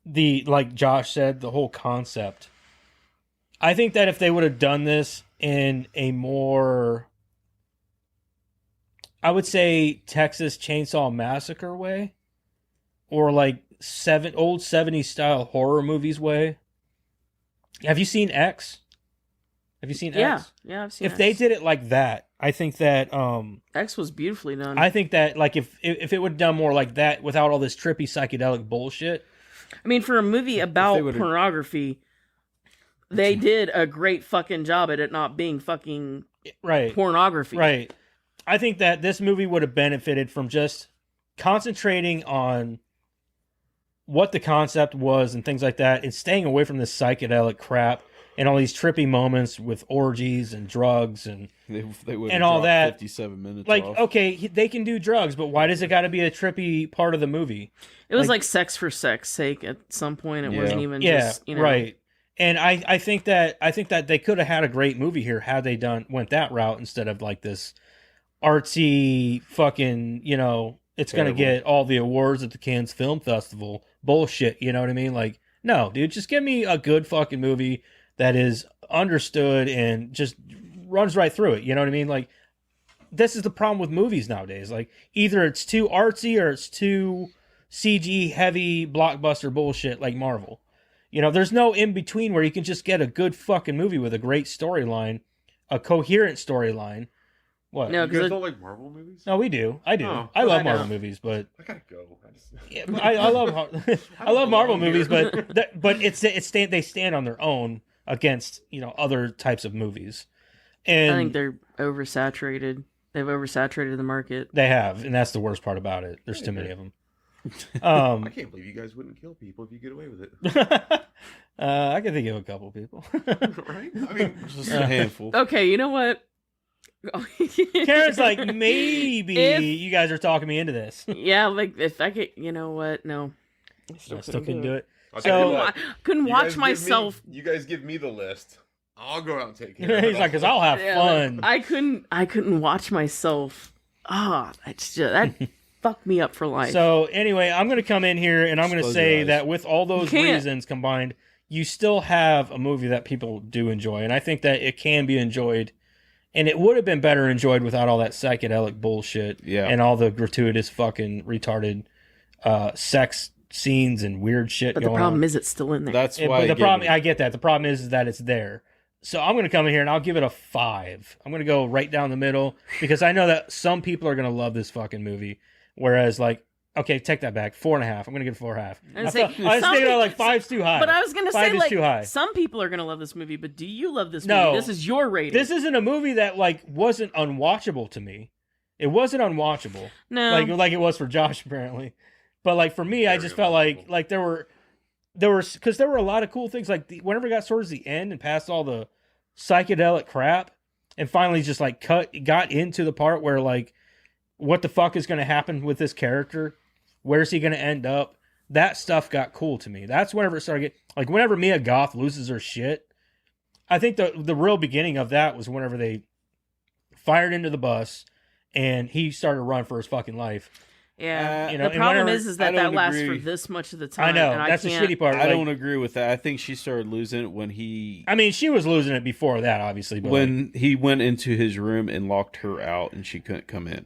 the, like Josh said, the whole concept. I think that if they would have done this in a more, I would say, Texas Chainsaw Massacre way, or like old 70s style horror movies way. Have you seen X? Have you seen Yeah, X? yeah, I've seen If they X. did it like that, I think that X was beautifully done. I think that, like, if it would have done more like that without all this trippy psychedelic bullshit. I mean, for a movie about would've- pornography, they did a great fucking job at it not being fucking Right. pornography. Right. I think that this movie would have benefited from just concentrating on what the concept was and things like that, and staying away from this psychedelic crap and all these trippy moments with orgies and drugs and They would And all that. 57 minutes like, off. okay, they can do drugs, but why does it got to be a trippy part of the movie? It was Like- like sex for sex sake at some point. It Yeah. wasn't even Yeah, just, right. And I think that they could have had a great movie here had they went that route instead of like this artsy fucking, it's gonna Terrible. get all the awards at the Cannes Film Festival bullshit. You know what I mean? Like, no, dude, just give me a good fucking movie that is understood and just runs right through it. You know what I mean? Like, this is the problem with movies nowadays. Like, either it's too artsy or it's too CG heavy blockbuster bullshit like Marvel. There's no in between where you can just get a good fucking movie with a great storyline, a coherent storyline. What? No, You guys 'cause don't like Marvel movies? No, we do. I do. Oh, I love I Marvel don't. movies, but I gotta go. yeah, I love I love Marvel belong movies, here. but they stand on their own against other types of movies, and I think they're oversaturated. They've oversaturated the market. they have, and that's the worst part about it. There's too many of them. I can't believe you guys wouldn't kill people if you get away with it. I can think of a couple people. Right? I mean, Just a handful. Okay, you know what? Karen's like, maybe If- you guys are talking me into this. Yeah, like if I could, you know what? No, I still couldn't do it. I'll So- tell you I what, couldn't you watch guys give myself. you guys give me the list. I'll go out and take care of it. He's like, because I'll have Yeah, fun. like, I couldn't watch myself. That's just that fucked me up for life. So anyway, I'm going to come in here and I'm going to Close say your eyes. that with all those You can't. reasons combined, you still have a movie that people do enjoy, and I think that it can be enjoyed, and it would have been better enjoyed without all that psychedelic bullshit Yeah. and all the gratuitous fucking retarded sex scenes and weird shit but the going problem on. is, it's still in there. That's Yeah, why but the I gave problem, it- I get that. The problem is that it's there. So I'm going to come in here and I'll give it a 5. I'm going to go right down the middle because I know that some people are going to love this fucking movie, whereas like Okay, take that back. 4.5. I'm gonna give it 4.5. I was I saying, was some thinking like people- 5's too high. But I was gonna 5 say, is like, too high. some people are gonna love this movie, but do you love this No. movie? This is your rating. This isn't a movie that like wasn't unwatchable to me. It wasn't unwatchable. no. Like it was for Josh apparently. But like for me, I Very just felt like unwatchable. like there were because there were a lot of cool things. Like whenever it got towards the end and past all the psychedelic crap, and finally just like got into the part where like what the fuck is going to happen with this character? Where's he going to end up? That stuff got cool to me. That's whenever it started getting like whenever Mia Goth loses her shit. I think the real beginning of that was whenever they fired into the bus and he started to run for his fucking life. Yeah. You know, the and problem whenever- is I that don't lasts for agree. this much of the time. I know and that's the can't- shitty part. I like- don't agree with that. I think she started losing it when he I mean, she was losing it before that, obviously. But like, when he went into his room and locked her out and she couldn't come in.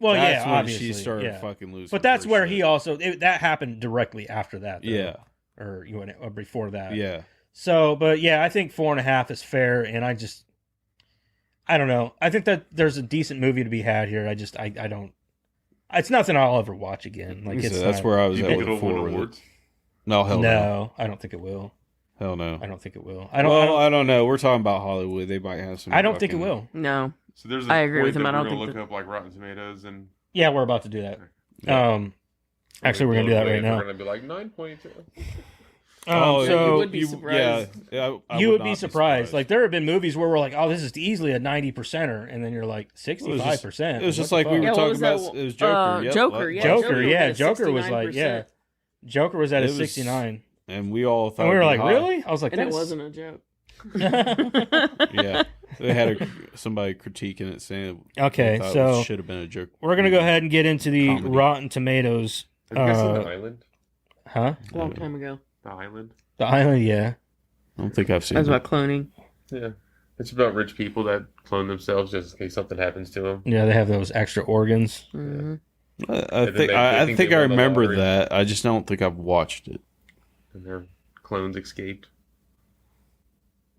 well, That's yeah, when obviously, she started yeah. fucking losing. But that's her where shit. he also that happened directly after that. Though. Yeah, or you went or before that. yeah. So, but yeah, I think 4.5 is fair, and I don't know. I think that there's a decent movie to be had here. I don't. It's nothing I'll ever watch again. Like So it's that's not- where I Do was you at think with it'll win 4 with it. awards? No, hell no. No, I don't think it will. Hell no. I don't think it will. I don't. Well, I don't know. We're talking about Hollywood. They might have some. I don't think it fucking- will. No. So there's a I agree point with him. that I don't we're gonna think look up like Rotten Tomatoes and Yeah, we're about to do that. Yeah. Actually, we're gonna do that right now. We're gonna be like 9.2. Oh, so you would be surprised. Yeah, I you would not be surprised. Like there have been movies where we're like, "Oh, this is easily a 90%er," and then you're like 65%. It was just What like the we fuck? were Yeah, what talking was that about. one? It was Joker. Yep, Joker, like- yeah. Joker, yeah, was at Joker was like, 69%. yeah, Joker was at It a was- 69, and we all thought and we were it'd like, be high. "Really?" I was like, And it "That's-" wasn't a joke. Yeah, they had somebody critiquing it saying, Okay, so should have been a joke. We're gonna go ahead and get into the Comedy. Rotten Tomatoes. Have you guys seen The Island? Huh? A long time ago. The Island? The Island, yeah. I don't think I've seen That's it. about cloning. Yeah. It's about rich people that clone themselves just in case something happens to them. Yeah, they have those extra organs. Mm-hmm. I And then think they I think think they I won the remember lottery. that. I just don't think I've watched it. And their clones escaped.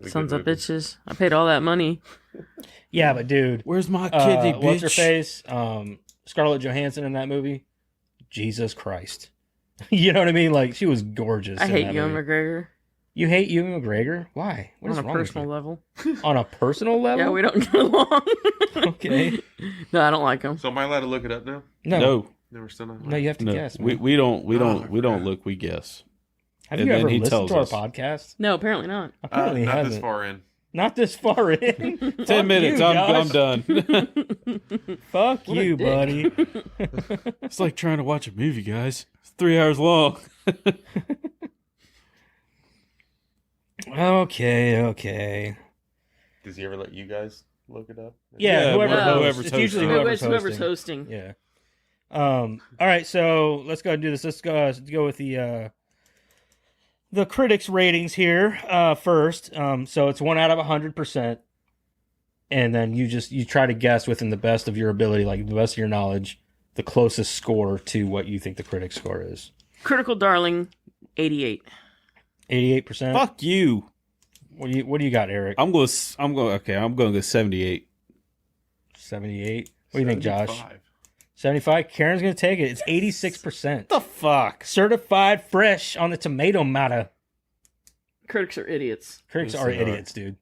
It's a Sons good of movie. bitches. I paid all that money. Yeah, but dude, Where's my kitty, bitch? what's her face? Scarlett Johansson in that movie. Jesus Christ. You know what I mean? Like she was gorgeous. I in hate that Ewan movie. McGregor. You hate Ewan McGregor? Why? What is On a wrong with personal you? level. On a personal level? Yeah, we don't get along. Okay. No, I don't like him. So am I allowed to look it up now? No. No, No, we're still not. No, you have to no. guess. we man. we don't we Oh, don't I we don't forgot. look. We guess. Have and you then ever he listened tells to our us. podcast? No, apparently not. Apparently he not hasn't. this far in. Not this far in. 10 Fuck minutes. you, I'm Josh. done. Fuck What a you, dick. buddy. It's like trying to watch a movie, guys. It's 3 hours long. Okay. Does he ever let you guys look it up? Yeah, Yeah, whoever well, hosts. whoever's It's usually hosting. whoever's Whoever's hosting. hosting. Yeah. All right, so let's go ahead and do this. Let's go with the critics' ratings here first. So it's 1 out of 100%, and then you try to guess within the best of your ability, like the best of your knowledge, the closest score to what you think the critics' score is. Critical Darling, 88. 88%. Fuck you. What do you got, Eric? I'm going to go 78. 78. What do you think, Josh? 75. 75. Karen's gonna take it. It's 86%. The fuck? Certified fresh on the tomato matter. Critics are idiots. Critics Yes, are they are. idiots, dude.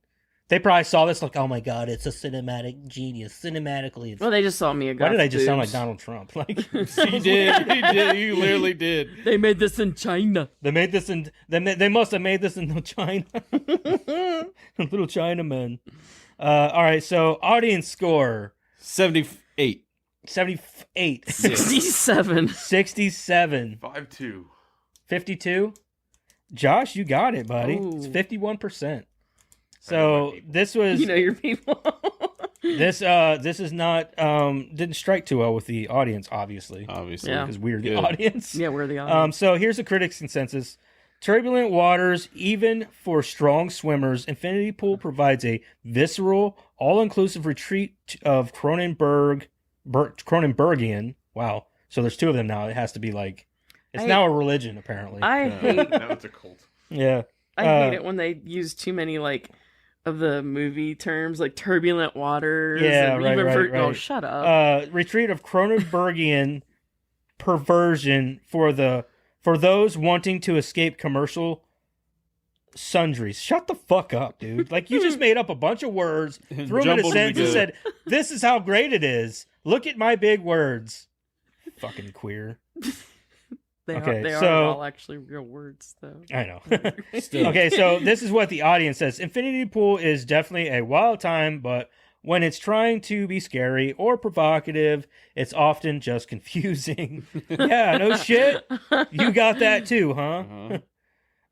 They probably saw this like, oh my god, it's a cinematic genius. Cinematically, it's... Well, they just saw me a Why did I just sound like Donald Trump? Like He did. You literally did. They made this in China. they made this in. They must have made this in China. Little Chinaman. All right, so audience score 78. 78, 67. 67, 5-2. 52. Josh, you got it, buddy. It's Ooh. 51%. I So know my people. this was You know your people. this is not didn't strike too well with the audience, obviously, Obviously. Yeah. because we're the Good. audience. Yeah, we're the audience. So here's the critics' consensus. Turbulent waters, even for strong swimmers, Infinity Pool provides a visceral, all-inclusive retreat of Cronenbergian. Wow. So there's two of them now. It has to be like, it's I- now a religion, apparently. I hate Now it's a cult. yeah. I hate it when they use too many like of the movie terms like turbulent waters. Yeah, and right, even right, for, Oh, right. shut up. Retreat of Cronenbergian perversion for those wanting to escape commercial sundries. Shut the fuck up, dude. Like, you just made up a bunch of words, threw them in a Jumbled them sentence, and said, together. this is how great it is. Look at my big words. Fucking queer. They Okay, are. They so- are all actually real words, though. I know. Still. Okay, so this is what the audience says. Infinity Pool is definitely a wild time, but when it's trying to be scary or provocative, it's often just confusing. Yeah, no shit. You got that too, huh?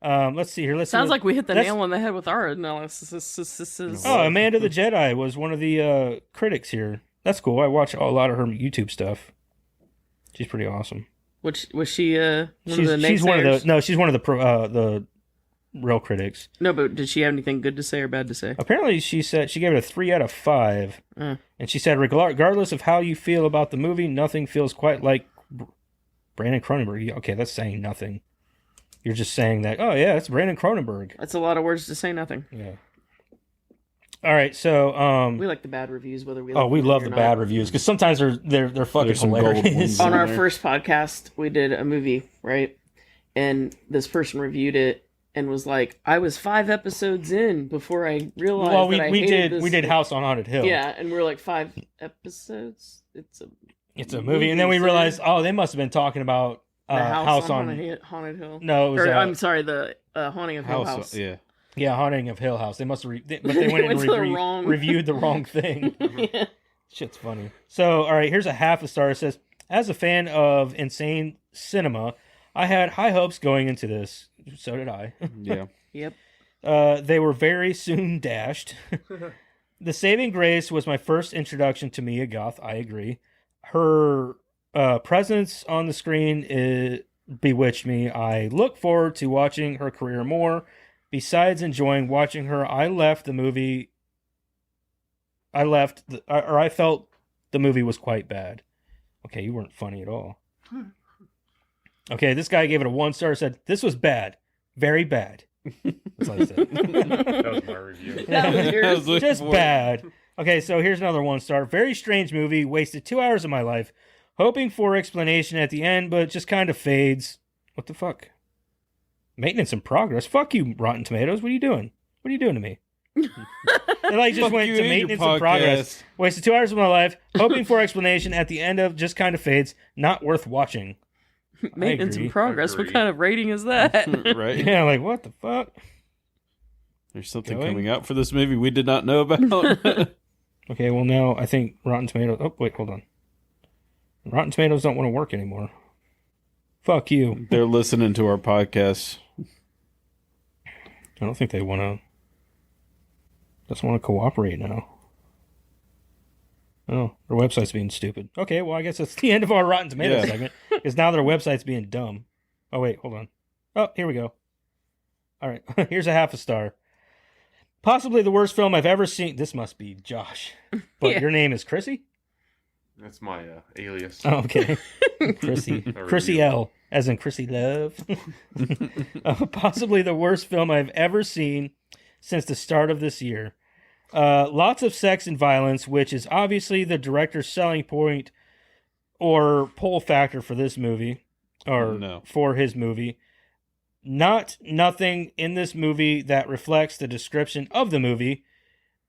Uh-huh. Let's see here. Let's Sounds see. like we hit the That's- nail on the head with our analysis. Oh, Amanda the Jedi was one of the critics here. That's cool. I watch a lot of her YouTube stuff. She's pretty awesome. Which was she? One of the She's one of naysayers? the she's one of the real critics. No, but did she have anything good to say or bad to say? Apparently, she said she gave it a 3 out of 5, Uh. and she said, regardless of how you feel about the movie, nothing feels quite like Brandon Cronenberg. Okay, that's saying nothing. You're just saying that. Oh yeah, it's Brandon Cronenberg. That's a lot of words to say nothing. Yeah. All right, so We like the bad reviews, whether we. oh, we them love or the not. bad reviews because sometimes they're fucking There's some gold hilarious. ones. On our there. first podcast, we did a movie, right? And this person reviewed it and was like, "I was 5 episodes in before I realized Well, that I we hated did this." we did House on Haunted Hill. Yeah, and we were like 5 episodes. It's It's a movie, and then we Movie, realized, sir. oh, they must have been talking about the House on Haunted Hill. No, it was Or, I'm sorry, the Haunting of Hill House. Yeah. Haunting of Hill House. They must have, but they went and Went to the wrong- reviewed the wrong thing. Yeah. Shit's funny. So, all right, here's a half a star. It says, as a fan of insane cinema, I had high hopes going into this. So did I. Yeah. Yep. They were very soon dashed. The Saving Grace was my first introduction to Mia Goth. I agree. Her presence on the screen bewitched me. I look forward to watching her career more. Besides enjoying watching her, I felt the movie was quite bad. Okay, you weren't funny at all. Okay, this guy gave it a 1 star. Said this was bad, very bad. That's all he said. That was my review. That was yours. looking Just for it. bad. Okay, so here's another 1 star. Very strange movie. Wasted 2 hours of my life. Hoping for explanation at the end, but just kind of fades. What the fuck? Maintenance in progress. Fuck you, Rotten Tomatoes. What are you doing? What are you doing to me? They like just Fuck went you to and your maintenance in progress. podcast. Wasted 2 hours of my life. Hoping for explanation at the end of just kind of fades. Not worth watching. Maintenance in agree. progress. What Agree. kind of rating is that? Right? Yeah, like what the fuck? There's something Going? coming out for this movie we did not know about. Okay, well now I think Rotten Tomatoes. Oh wait, hold on. Rotten Tomatoes don't want to work anymore. Fuck you. They're listening to our podcast. I don't think they want to. Doesn't want to cooperate now. Oh, their website's being stupid. Okay, well I guess that's the end of our Rotten Tomatoes Yeah. segment because now their website's being dumb. Oh wait, hold on. Oh, here we go. All right, here's a half a star. Possibly the worst film I've ever seen. This must be Josh, but Yeah. your name is Chrissy. That's my alias. Oh, okay. Chrissy. Chrissy L. As in Chrissy Love. Possibly the worst film I've ever seen since the start of this year. Lots of sex and violence, which is obviously the director's selling point or pull factor for this movie. Or No. for his movie. Nothing in this movie that reflects the description of the movie.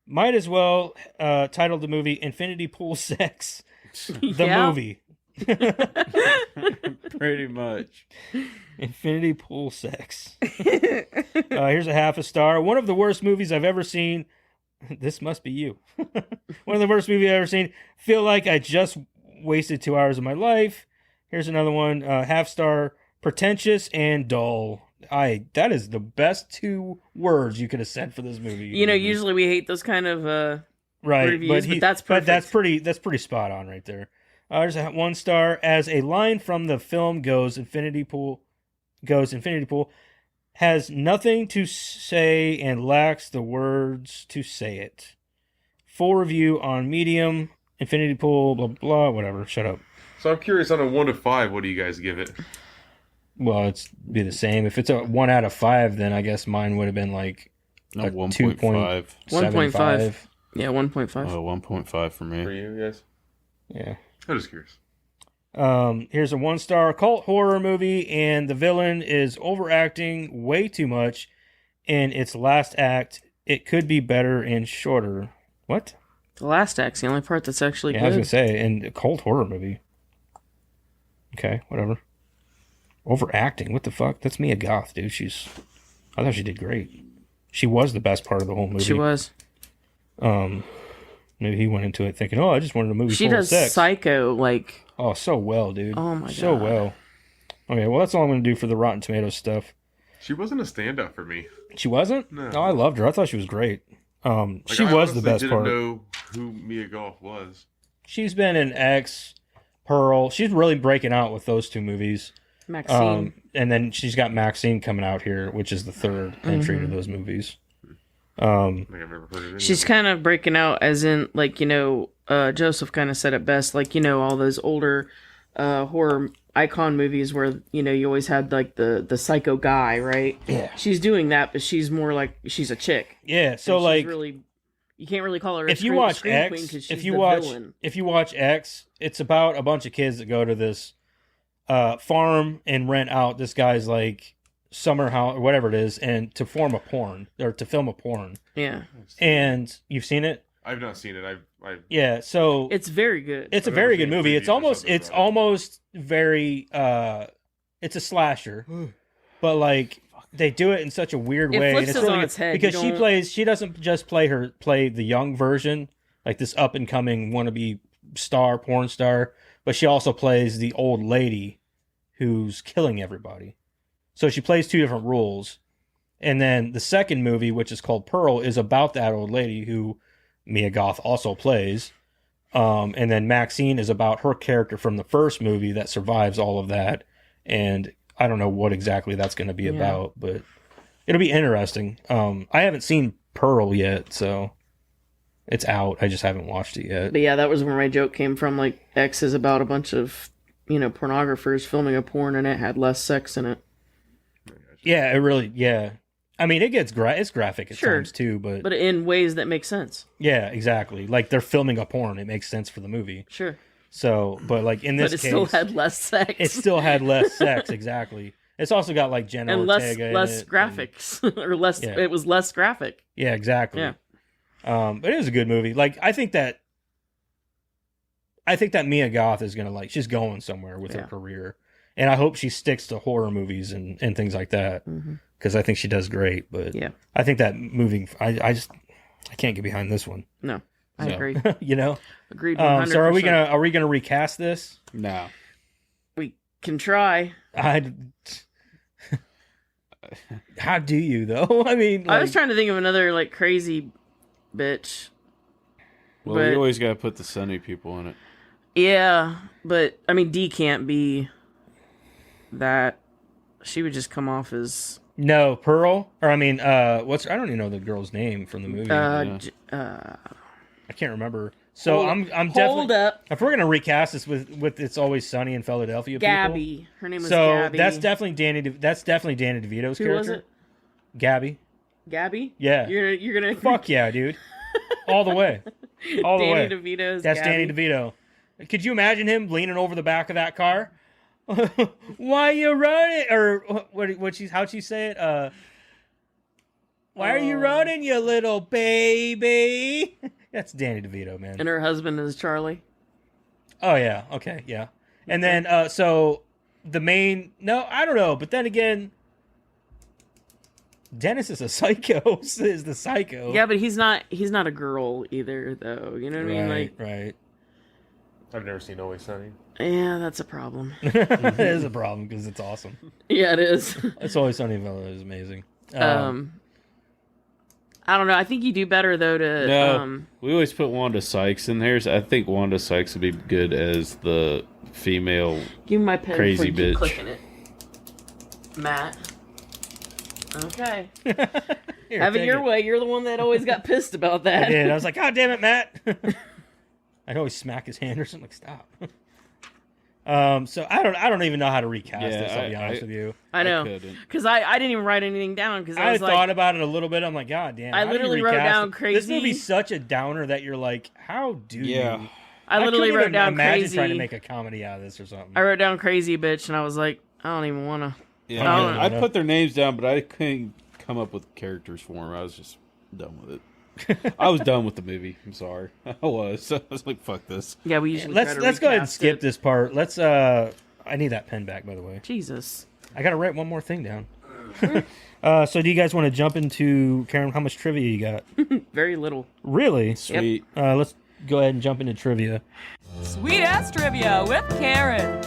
Might as well title the movie Infinity Pool Sex. The Yeah. movie. Pretty much. Infinity Pool Sex. Here's a half a star. One of the worst movies I've ever seen. This must be you. One of the worst movies I've ever seen. Feel like I just wasted 2 hours of my life. Here's another one. Half star. Pretentious and dull. That is the best 2 words you could have said for this movie. You know, usually we hate those kind of right, reviews, but that's But that's perfect. pretty spot on right there. There's a 1 star. As a line from the film goes, Infinity Pool has nothing to say and lacks the words to say it. Full review on Medium, Infinity Pool, blah blah, whatever. Shut up. So I'm curious, on a 1 to 5, what do you guys give it? Well, it's be the same. If it's a 1 out of 5, then I guess mine would have been like No, a 1.5. 2.75. Yeah, 1.5. Oh, 1.5 for For me. you guys? Yeah. I'm just curious. Here's a 1-star cult horror movie, and the villain is overacting way too much in its last act. It could be better and shorter. What? The last act's the only part that's actually Yeah, I was good. gonna say, in a cult horror movie. Okay, whatever. Overacting, what the fuck? That's Mia Goth, dude. I thought she did great. She was the best part of the whole movie. She was. Maybe he went into it thinking, "Oh, I just wanted a movie She full does of sex." Psycho like. Oh, so well, dude. Oh my so God. well. Okay, well, that's all I'm gonna do for the Rotten Tomatoes stuff. She wasn't a standout for me. She wasn't? No. I loved her. I thought she was great. Like, She I was the honestly best didn't part. know who Mia Goth was. She's been in X, Pearl. She's really breaking out with those two movies. Maxine. And then she's got Maxine coming out here, which is the third entry to those movies. I think I've never heard of any She's of kind of breaking out, as in, like, Joseph kind of said it best, like, all those older horror icon movies where, you always had, like, the psycho guy, right? Yeah. She's doing that, but she's more like, she's a chick. Yeah, so And she's like really, you can't really call her a if you scream- watch scream queen X, 'cause she's if you the watch villain. X, it's about a bunch of kids that go to this farm and rent out this guy's like summer house or whatever it is, and to form a porn or to film a porn. Yeah. And you've seen it? I've not seen it. I've Yeah, so It's very good. it's a I've very never good seen movie. previews It's or almost something it's about it. almost very it's a slasher. But like they do it in such a weird It way, flips and it really on good its head. because You she doesn't just play the young version, like this up and coming wannabe porn star, but she also plays the old lady who's killing everybody. So she plays two different roles. And then the second movie, which is called Pearl, is about that old lady who Mia Goth also plays. And then Maxine is about her character from the first movie that survives all of that. And I don't know what exactly that's going to be about, but it'll be interesting. I haven't seen Pearl yet, so it's out. I just haven't watched it yet. But yeah, that was where my joke came from. Like, X is about a bunch of, pornographers filming a porn, and it had less sex in it. Yeah, it really, yeah. I mean, it gets it's graphic at Sure. times too, but in ways that make sense. yeah, exactly. Like they're filming a porn, it makes sense for the movie. Sure. So, but like in this But it case, still had less sex. it still had less sex. Exactly. It's also got like Jenna and less Ortega in less it, and- graphics or less. Yeah. It was less graphic. yeah, exactly. Yeah. But it was a good movie. Like I think that Mia Goth is gonna she's going somewhere with her Yeah. career, and I hope she sticks to horror movies and things like that Mhm. because I think she does great. But Yeah. I think that moving, I can't get behind this one. No, I No. agree. You know. Agreed. 100%. So are we gonna recast this? No. We can try. How do you though? I mean, I was trying to think of another like crazy bitch. Well, But- we always got to put the Sunny people in it. Yeah, but I mean, D can't be that. She would just come off as no Pearl, or I mean, I don't even know the girl's name from the movie. I can't remember. So hold- I'm hold definitely up, if we're gonna recast this with It's Always Sunny in Philadelphia, people, Gabby. Her name was so Gabby. that's definitely Danny DeVito's Who character. was it? Gabby. Gabby. Yeah. You're gonna Fuck yeah, dude. All the way. All the way. Danny DeVito's. That's Gabby. Danny DeVito. Could you imagine him leaning over the back of that car? Why you running? Or how'd she say it? Why are you running, you little baby? That's Danny DeVito, man. And her husband is Charlie. Oh yeah, okay, yeah. And then so the main I don't know, but then again, Dennis is a psycho. Is the psycho? Yeah, but he's not a girl either, though. You know what I mean? Like, right. I've never seen Always Sunny. yeah, that's a problem. It is a problem because it's awesome. Yeah, it is. It's Always Sunny in Philadelphia is amazing. I don't know. I think you do better though to No, we always put Wanda Sykes in there. So I think Wanda Sykes would be good as the female. give me my pen Crazy before you keep bitch. clicking it. Matt. Okay. Here, Have it take your way. You're the one that always got pissed about I that. did. I was like, God damn it, Matt. I'd always smack his hand or something. Like, stop. So I don't even know how to recast Yeah, this. I'll be honest with you. I know. couldn't. Because I didn't even write anything down because I I was thought like, about it a little bit. I'm like, God damn. I how do you literally wrote recast down it? This crazy- movie's such a downer that you're like, how do Yeah. you? I literally couldn't wrote even down imagine crazy. trying to make a comedy out of this or something. I wrote down crazy bitch, and I was like, I don't even want to. Yeah, Oh. I put their names down, but I couldn't come up with characters for them. I was just done with it. I was done with the movie. I'm sorry. I was like, fuck this. Yeah, we usually Let's try to go ahead and recast skip it. this part. Let's I need that pen back, by the way. Jesus. I gotta write one more thing down. So do you guys want to jump into, Karen, how much trivia you got? Very little. Really? Sweet. Let's go ahead and jump into trivia. Sweet ass trivia with Karen.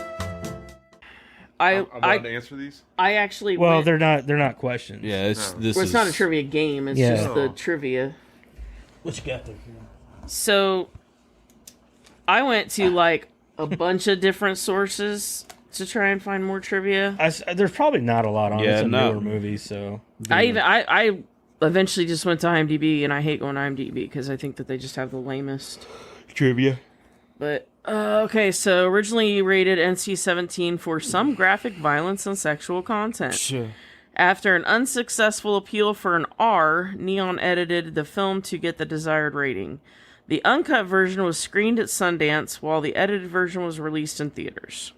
I'm allowed to answer these. I actually Well, went, they're not questions. Yeah, it's No. this. well, it's is, not a trivia game. It's Yeah. just the Oh. trivia. What you got there? So I went to like a bunch of different sources to try and find more trivia. There's probably not a lot on Yeah, it's a no. newer movie, so I eventually just went to IMDb, and I hate going to IMDb because I think that they just have the lamest. trivia. But okay, so originally rated NC-17 for some graphic violence and sexual content. After an unsuccessful appeal for an R, Neon edited the film to get the desired rating. The uncut version was screened at Sundance, while the edited version was released in theaters.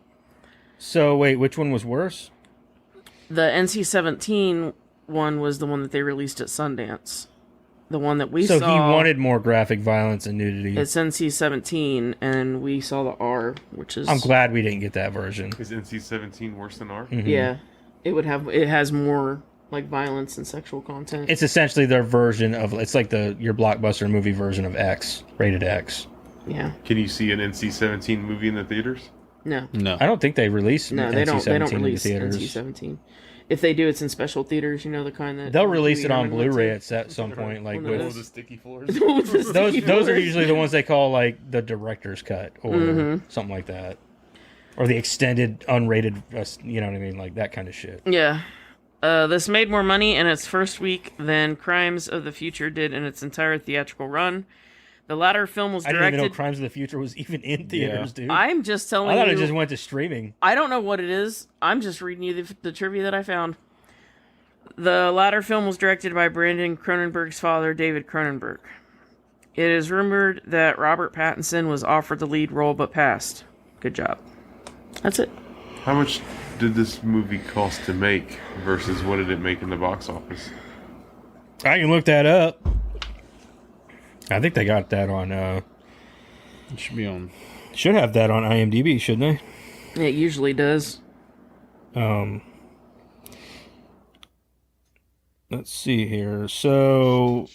So wait, which one was worse? The NC-17 one was the one that they released at Sundance. The one that we So saw. he wanted more graphic violence and nudity. It's NC-17, and we saw the R, which is... I'm glad we didn't get that version. Is NC-17 worse than R? Mhm. Yeah. It has more, like, violence and sexual content. It's essentially their version of, it's like your blockbuster movie version of X, rated X. Yeah. Can you see an NC-17 movie in the theaters? No. No. I don't think they release No, NC-17 they don't in the release theaters. NC-17. If they do, it's in special theaters, you know, the kind that... They'll release it Movie on Irwin went Blu-ray to. at some point, like One of with those. sticky floors. those are usually the ones they call like the director's cut or Mm-hmm. something like that, or the extended unrated. You know what I mean, like that kind of shit. Yeah. This made more money in its first week than Crimes of the Future did in its entire theatrical run. The latter film was I didn't even know directed... Crimes of the Future was even in theaters, dude. I'm just telling I thought you... it just went to streaming. I don't know what it is. I'm just reading you the trivia that I found. The latter film was directed by Brandon Cronenberg's father, David Cronenberg. It is rumored that Robert Pattinson was offered the lead role but passed. Good job. That's it. How much did this movie cost to make versus what did it make in the box office? I can look that up. I think they got that on. It should be on. Should have that on IMDb, shouldn't It usually does. they? Let's see here. So,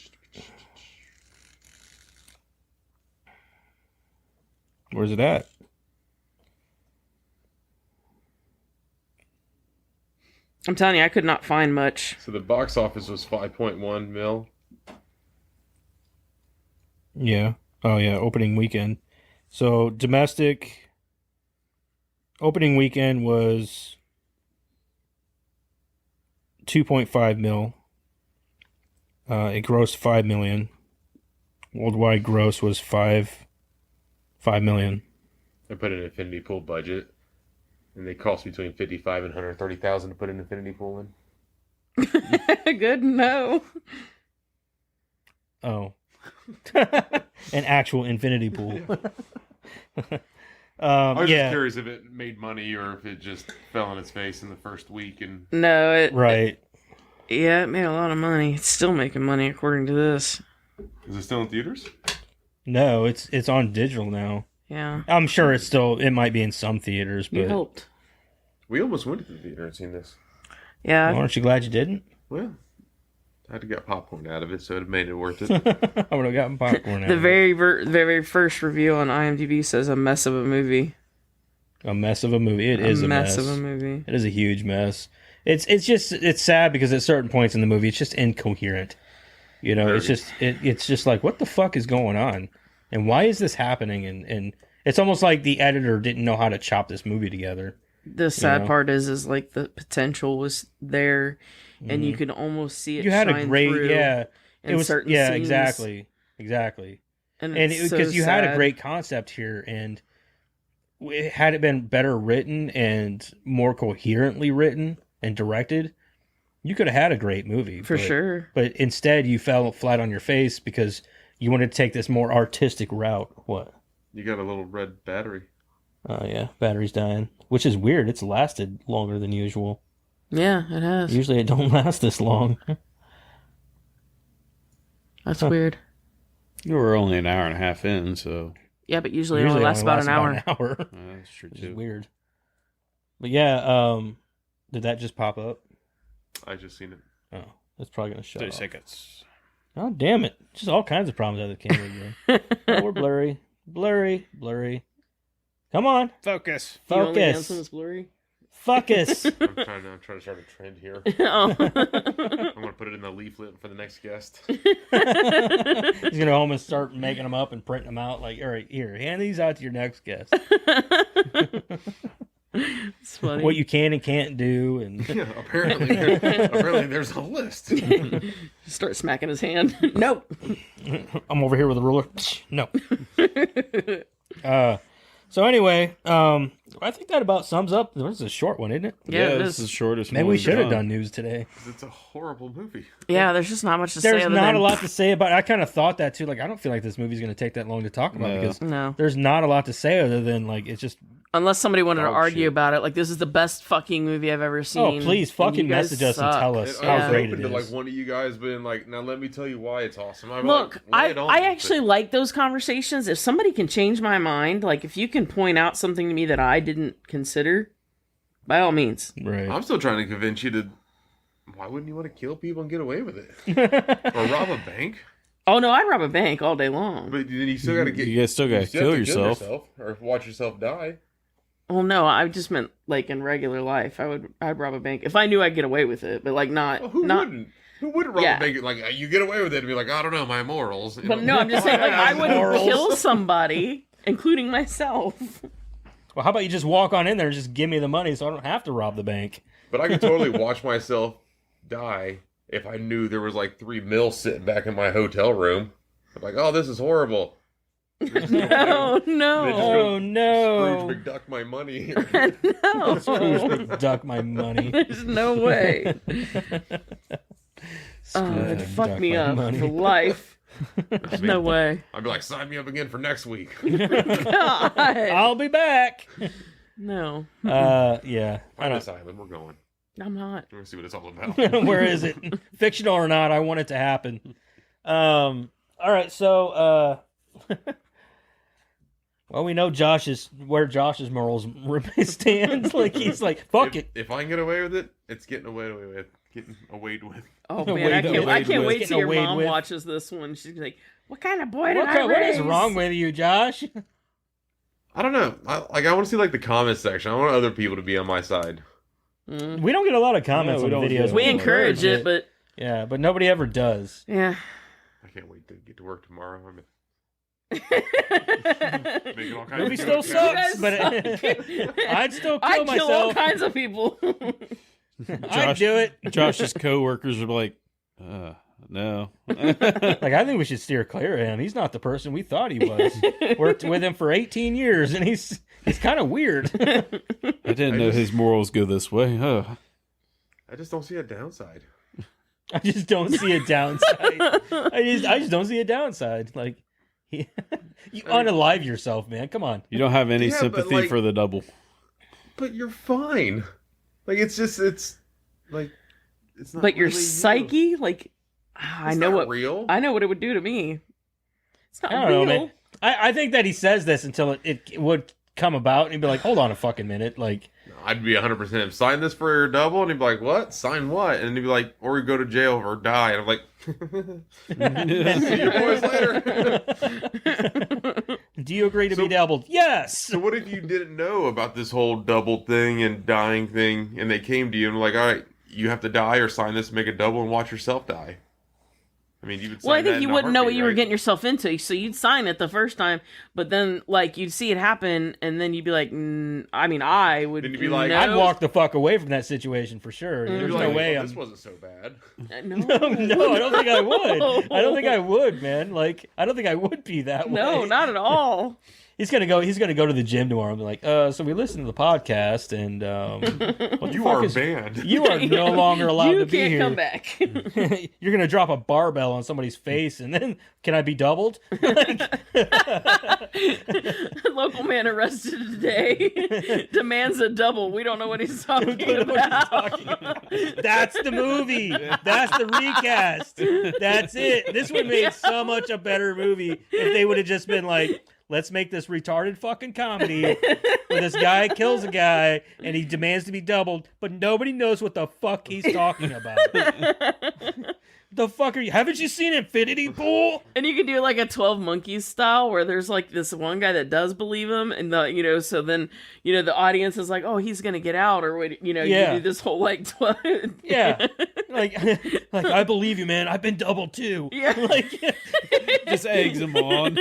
where's it at? I'm telling you, I could not find much. So the box office was 5.1 mil. Yeah. Oh, yeah. Opening weekend. So domestic opening weekend was 2.5 mil. It grossed 5 million. Worldwide gross was 5 million. I put an infinity pool budget, and they cost between 55 and 130,000 to put an infinity pool in. Good, no. Oh. An actual infinity pool. I was Yeah. just curious if it made money or if it just fell on its face in the first week. And No, Right. Yeah, it made a lot of money. It's still making money according to this. is it still in theaters? No, it's on digital now. Yeah. I'm sure it might be in some theaters, You but helped. We almost went to the theater and seen this. Yeah. well, aren't you glad you didn't? Well, I had to get popcorn out of it, so it made it worth it. I would have gotten popcorn. out The of it. very first review on IMDb says a mess of a movie. A mess of a movie. It is a mess. of a movie. It is a huge mess. It's sad because at certain points in the movie it's just incoherent. You know, it's just like, what the fuck is going on? And why is this happening? And it's almost like the editor didn't know how to chop this movie together. The sad know? part is like the potential was there, and you could almost see it. You had a shine great through it in was certain yeah, scenes. exactly. and And it's because so you had a sad. great concept here, and had it been better written and more coherently written and directed, you could have had a great movie for but- sure. But instead, you fell flat on your face because you wanted to take this more artistic route. What? You got a little red battery. Oh yeah, battery's dying, which is weird. It's lasted longer than usual. Yeah, it has. Usually it don't last this long. That's weird. You were only an hour and a half in, so Yeah, but usually it only lasts about an hour. that's true Which is too. weird. But yeah, did that just pop up? I just seen it. Oh, it's probably gonna shut 30 off. seconds. Oh damn it! Just all kinds of problems with the camera again. Oh, we're blurry, blurry. Come on, Focus. The only focus, handsome is blurry. focus. I'm trying to start a trend here. Oh. I'm gonna put it in the leaflet for the next guest. He's gonna almost start making them up and printing them out. Like, all right, here, hand these out to your next guest. It's funny. What you can and can't do, and Yeah, apparently there's a list. Start smacking his hand. Nope. I'm over here with a ruler. No. So anyway, I think that about sums up. This is a short one, isn't it? Yeah, it this is. is the shortest Maybe one we we've should have done news today. It's a horrible movie. Yeah, there's just not much to say. There's other not than, a lot to say about it. I kind of thought that too. Like, I don't feel like this movie's going to take that long to talk about No. because No. there's not a lot to say other than, like, it's just, Unless somebody wanted to Dog argue shit. about it. Like, this is the best fucking movie I've ever seen. oh, please and fucking you guys message us and suck. tell us I how Yeah. great open it to like is. one of you guys being like, now let me tell you why it's awesome. I'm Look, like, lay it on I me. actually like those conversations. If somebody can change my mind, like if you can point out something to me that I didn't consider, by all means. Right. I'm still trying to convince you to. Why wouldn't you want to kill people and get away with it, or rob a bank? Oh no, I'd rob a bank all day long. But then you still got to get. You guys still got to still have kill yourself. or watch yourself die. Well, no, I just meant like in regular life. I'd rob a bank if I knew I'd get away with it, but like not Well, who not. wouldn't? Who wouldn't rob Yeah. a bank? Like you get away with it and be like, I don't know, my morals. You But know? no, I'm just saying like I wouldn't Morals. kill somebody, including myself. Well, how about you just walk on in there and just give me the money so I don't have to rob the bank? But I could totally watch myself die if I knew there was like 3 mils sitting back in my hotel room. I'm like, oh, this is horrible. No, no, Oh, no. Scrooge McDuck my money. no. Scrooge duck my money. There's no way. It'd fuck duck me my up money. for life. There's no way. I'd be like, sign me up again for next week. God. I'll be back. No, Yeah. I On don't. this island, we're going. I'm not. We're gonna see what it's all about. Where is it? Fictional or not, I want it to happen. All right, so well, we know where Josh's morals stands. Like he's like, fuck it. If I can get away with it, it's getting away with. Getting away with. Oh Wade- man, I Wade can't with. wait till your Wade mom with. watches this one. She's like, "What kind of boy did I What is raise?" wrong with you, Josh? I don't know. I want to see like the comment section. I want other people to be on my side. We don't get a lot of comments No, we on don't videos. do We it. encourage it, but yeah, but nobody ever does. yeah. I can't wait to get to work tomorrow. I'm making all kinds Movie of still jokes. sucks, but suck. I'd still kill I'd kill all myself. kinds of people. I'd do it. Josh's coworkers are like, no. Like, I think we should steer clear of him. He's not the person we thought he was. Worked with him for 18 years, and he's kind of weird. I didn't know his morals go this way. I just don't see a downside. I just don't see a downside. I just don't see a downside. Like, you unalive yourself, man. Come on. You don't have any Yeah, but, sympathy like- for the double. But you're fine. Like it's like it's not. But your really you. psyche, like, I It's know not what real. I know what it would do to me. It's not I don't real. know, man. I think that he says this until it would come about, and he'd be like, hold on a fucking minute. Like, I'd be 100% sign this for your double, and he'd be like, "What? Sign what?" And he'd be like, "Or we go to jail or die." And I'm like, "See you boys later." do you agree to be So- doubled? Yes. So what if you didn't know about this whole double thing and dying thing, and they came to you and were like, "All right, you have to die or sign this, make a double, and watch yourself die"? I mean, you would. Well, I sign that think you in a wouldn't know what heartbeat, you were right? getting yourself into, so you'd sign it the first time, but then like you'd see it happen, and then you'd be like, I mean, I would. Then you'd be like, no. I'd walk the fuck away from that situation for sure. You'd be There's like, no way "Well, I'm. this wasn't so bad." No, No, I don't think I would. I don't think I would, man. Like, I don't think I would be that way. No, not at all. He's gonna go to the gym tomorrow and be like, so we listened to the podcast and what the You fuck are is- banned. You are no longer allowed You to be can't here. come back. You're gonna drop a barbell on somebody's face, and then can I be doubled? Like, Local man arrested today demands a double. We don't know what he's talking don't know what he's about. talking about. That's the movie. That's the recast. That's it. This would make so much a better movie if they would have just been like, let's make this retarded fucking comedy where this guy kills a guy and he demands to be doubled, but nobody knows what the fuck he's talking about. The fuck are you? Haven't you seen Infinity Pool? And you can do like a 12 Monkeys style where there's like this one guy that does believe him, and so then the audience is like, oh, he's gonna get out, or what, you Yeah. do this whole like 12. Yeah, like I believe you, man. I've been doubled too. Yeah. Like, Just eggs them on.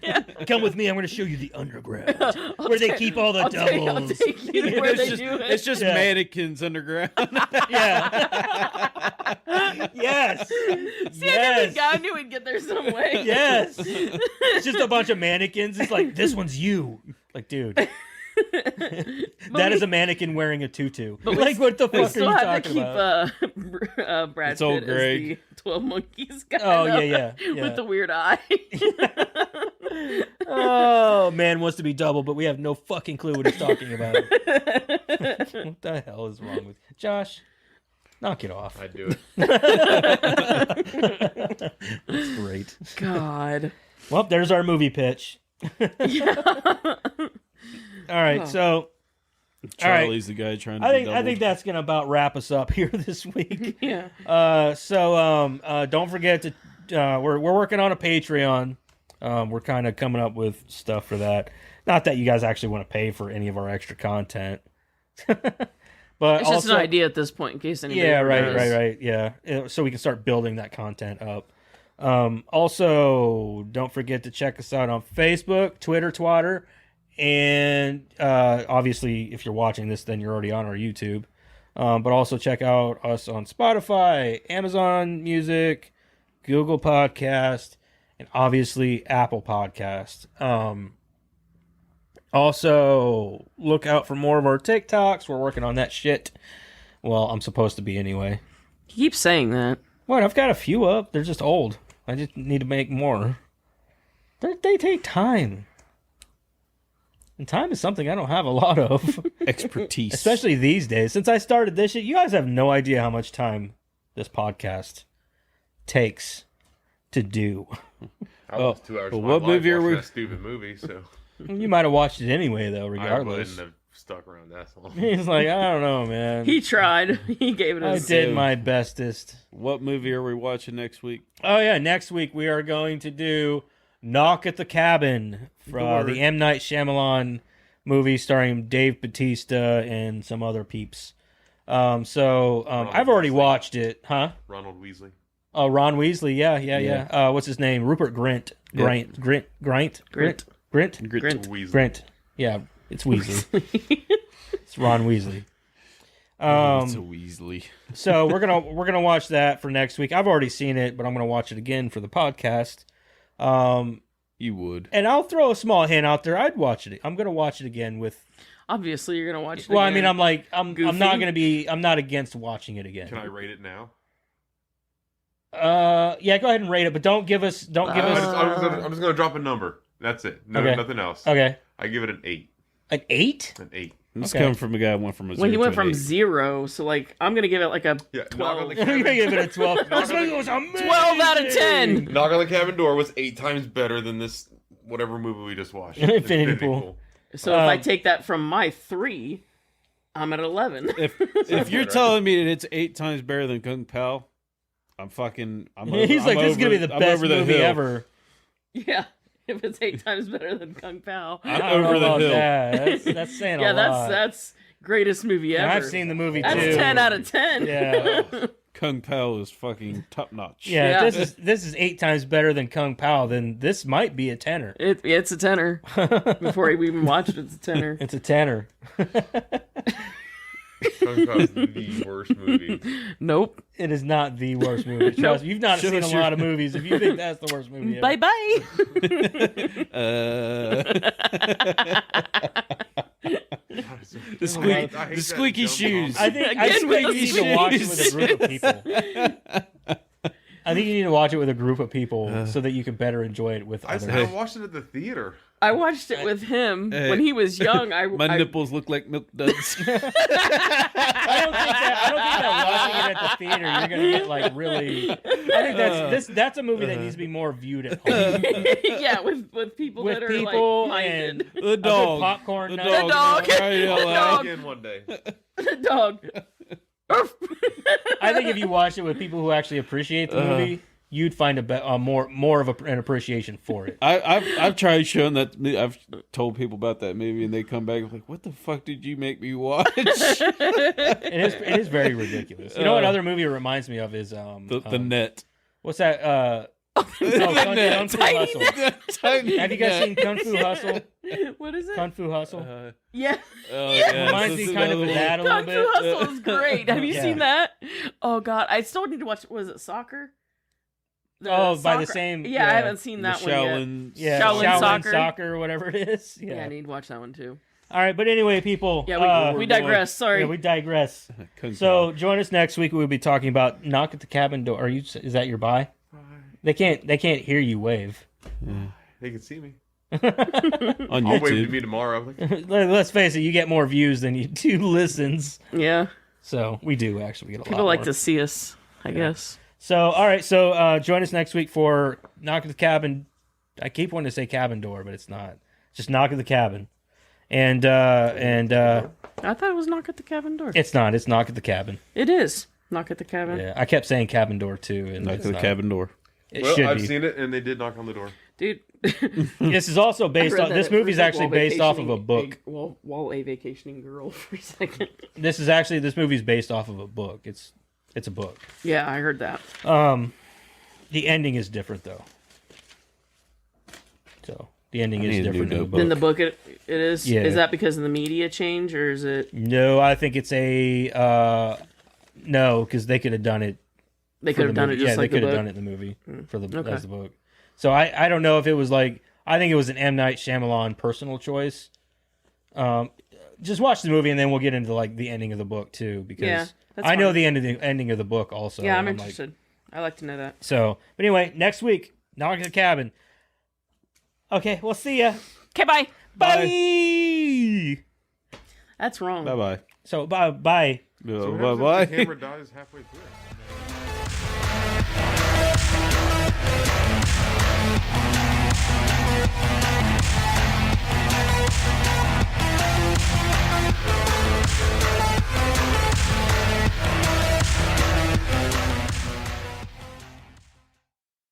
Yeah. come with me. I'm going to show you the underground where they keep all the I'll take doubles. you to where they It's do it. just Yeah. mannequins underground. Yeah. Yes. See, I knew Yes. the guy. I knew he'd get there some way. Yes. It's just a bunch of mannequins. It's like, this one's you. Like, dude. That is a mannequin wearing a tutu. Like, what the We fuck are still you have to talking about? keep Brad It's old Pitt as Greg. the 12 Monkeys guy. Oh, though, yeah. With the weird eye. Oh, man wants to be double, but we have no fucking clue what he's talking about. What the hell is wrong with you? Josh? Knock it off. I do it. That's great. God. Well, there's our movie pitch. All right, so Charlie's the guy trying to I be think doubled. that's gonna about wrap us up here this week. Yeah. Don't forget to we're working on a Patreon. We're kind of coming up with stuff for that. Not that you guys actually want to pay for any of our extra content, but It's just also, an idea at this point in case anybody yeah, ever does. right. Yeah, so we can start building that content up. Also, don't forget to check us out on Facebook, Twitter, Twatter, and obviously, if you're watching this, then you're already on our YouTube. But also check out us on Spotify, Amazon Music, Google Podcast, and obviously Apple Podcast. Also, look out for more of our TikToks. We're working on that shit. Well, I'm supposed to be anyway. He keeps saying that. What? I've got a few up. They're just old. I just need to make more. They take time. And time is something I don't have a lot of. Expertise. Especially these days. Since I started this shit, you guys have no idea how much time this podcast takes to do. I was 2 hours. well, of my what life movie are watching we- that stupid movie? So You might have watched it anyway, though, I regardless. wouldn't have stuck around that long. He's like, I don't know, man. He tried. He gave it I a did my bestest. What movie are we watching next week? Oh, yeah. Next week, we are going to do Knock at the Cabin from the M. Night Shyamalan movie starring Dave Bautista and some other peeps. I've already watched it. Huh? Ronald Weasley. Oh, Ron Weasley. Yeah. What's his name? Rupert Grint. Grint. Grint. Weasley. Yeah, it's Weasley. It's Ron Weasley. It's a Weasley. So we're gonna watch that for next week. I've already seen it, but I'm gonna watch it again for the podcast. You would. And I'll throw a small hint out there. I'd watch it. I'm gonna watch it again with. Obviously, you're gonna watch it. Well, I again. mean, I'm Goofy? not gonna be. I'm not against watching it again. Can I rate it now? Yeah, go ahead and rate it, but don't give us. I'm just gonna drop a number. That's it. No, Okay. nothing else. Okay, I give it an 8. an 8. An 8. This Okay. coming from a guy who went from a 0 Well, he to went an from 8. 0, so like I'm gonna give it like a Yeah. 12. Knock I'm gonna give it a 12. Knock This on movie the- was amazing. 12 out of 10. Knock on the Cabin Door was 8 times better than this whatever movie we just watched. Infinity Pool. So if I take that from my 3, I'm at 11. If you're right? telling me that it's 8 times better than Kung Pao, I'm over, He's like, this is gonna be the I'm best over the movie hill. ever. Yeah, if it's 8 times better than Kung Pao. I'm I don't know over the about hill. that. That's saying Yeah, a lot. that's greatest movie And ever. I've seen the movie That's too. 10 out of 10. Yeah. Kung Pao is fucking top notch. Yeah, Yeah. this is 8 times better than Kung Pao. Then this might be a 10er. It's a 10er. Before we even watched it, it's a 10er. It's a 10er. Kung Pao's the worst movie. Nope. It is not the worst movie. Trust me, you've not Show seen us a lot of movies. If you think that's the worst movie ever. Bye bye. The squeaky, I hate the that squeaky jump shoes. I think Again with you need to watch it with a group of people. I think you need to watch it with a group of people so that you can better enjoy it with others. I watched it at the theater. I watched it with him Hey. when he was young. My nipples look like milk duds. I don't think that watching it at the theater you're gonna get like really. I think that's a movie that needs to be more viewed at home yeah, with people with that are people like and minded. The a dog. good popcorn The night. dog. Crying out The loud. dog. Again one day. The dog. I think if you watch it with people who actually appreciate the movie, you'd find more of an appreciation for it. I've tried showing that. I've told people about that movie, and they come back like, "What the fuck did you make me watch?" It is very ridiculous. You know what other movie it reminds me of is the net. what's that? Kung Fu Hustle. Have you guys seen Kung Fu Hustle? What is it? Kung Fu Hustle. Yeah. It reminds me kind of of that a little Kung Fu bit. Hustle is great. Have you Yeah. seen that? Oh God, I still need to watch. Was it soccer? By the same. Yeah, I haven't seen that one yet. Shaolin. Yeah, Shaolin soccer or whatever it is. Yeah, Yeah. I need to watch that one too. All right, but anyway, people. Yeah, we digress. Sorry. Yeah, we digress. Kung So join us next week. We'll be talking about Knock at the Cabin Door. Is that your bye? They can't hear you wave. They can see me. on I'll wave to YouTube. me tomorrow. Like, Let's face it, you get more views than you do listens. Yeah, So we do actually get a people lot like more. to see us. I guess. So all right, so join us next week for Knock at the Cabin. I keep wanting to say Cabin Door, but it's not. It's just Knock at the Cabin, and I thought it was knock at the cabin door. it's not. It's Knock at the Cabin. It is knock at the cabin. Yeah, I kept saying Cabin Door too, and Knock it's to the not. cabin door. It well, should I've be. seen it, and they did knock on the door. Dude. This is also based I read on. that This at movie's first, like, actually while based off of a vacationing book. While a vacationing girl for a second. This movie's based off of a book. It's a book. Yeah, I heard that. The ending is different though. So the ending is need a new different in the notebook. book. In the book, it is. Yeah. Is that because of the media change, or is it No, I think it's a no, because they could have done it. they for could have the done movie. it just Yeah, like they could the have book? done it in the movie for the Okay. as the book. So I don't know if it was like I think it was an M Night Shyamalan personal choice. Just watch the movie and then we'll get into like the ending of the book too because Yeah, that's I know fine. the ending of the book also. Yeah, and I'm like- interested. I like to know that. so, but anyway, next week, Knock at the Cabin. Okay, we'll see ya. Okay, bye. Bye. That's wrong. Bye bye. So bye. So what Bye happens if bye. the camera dies halfway through?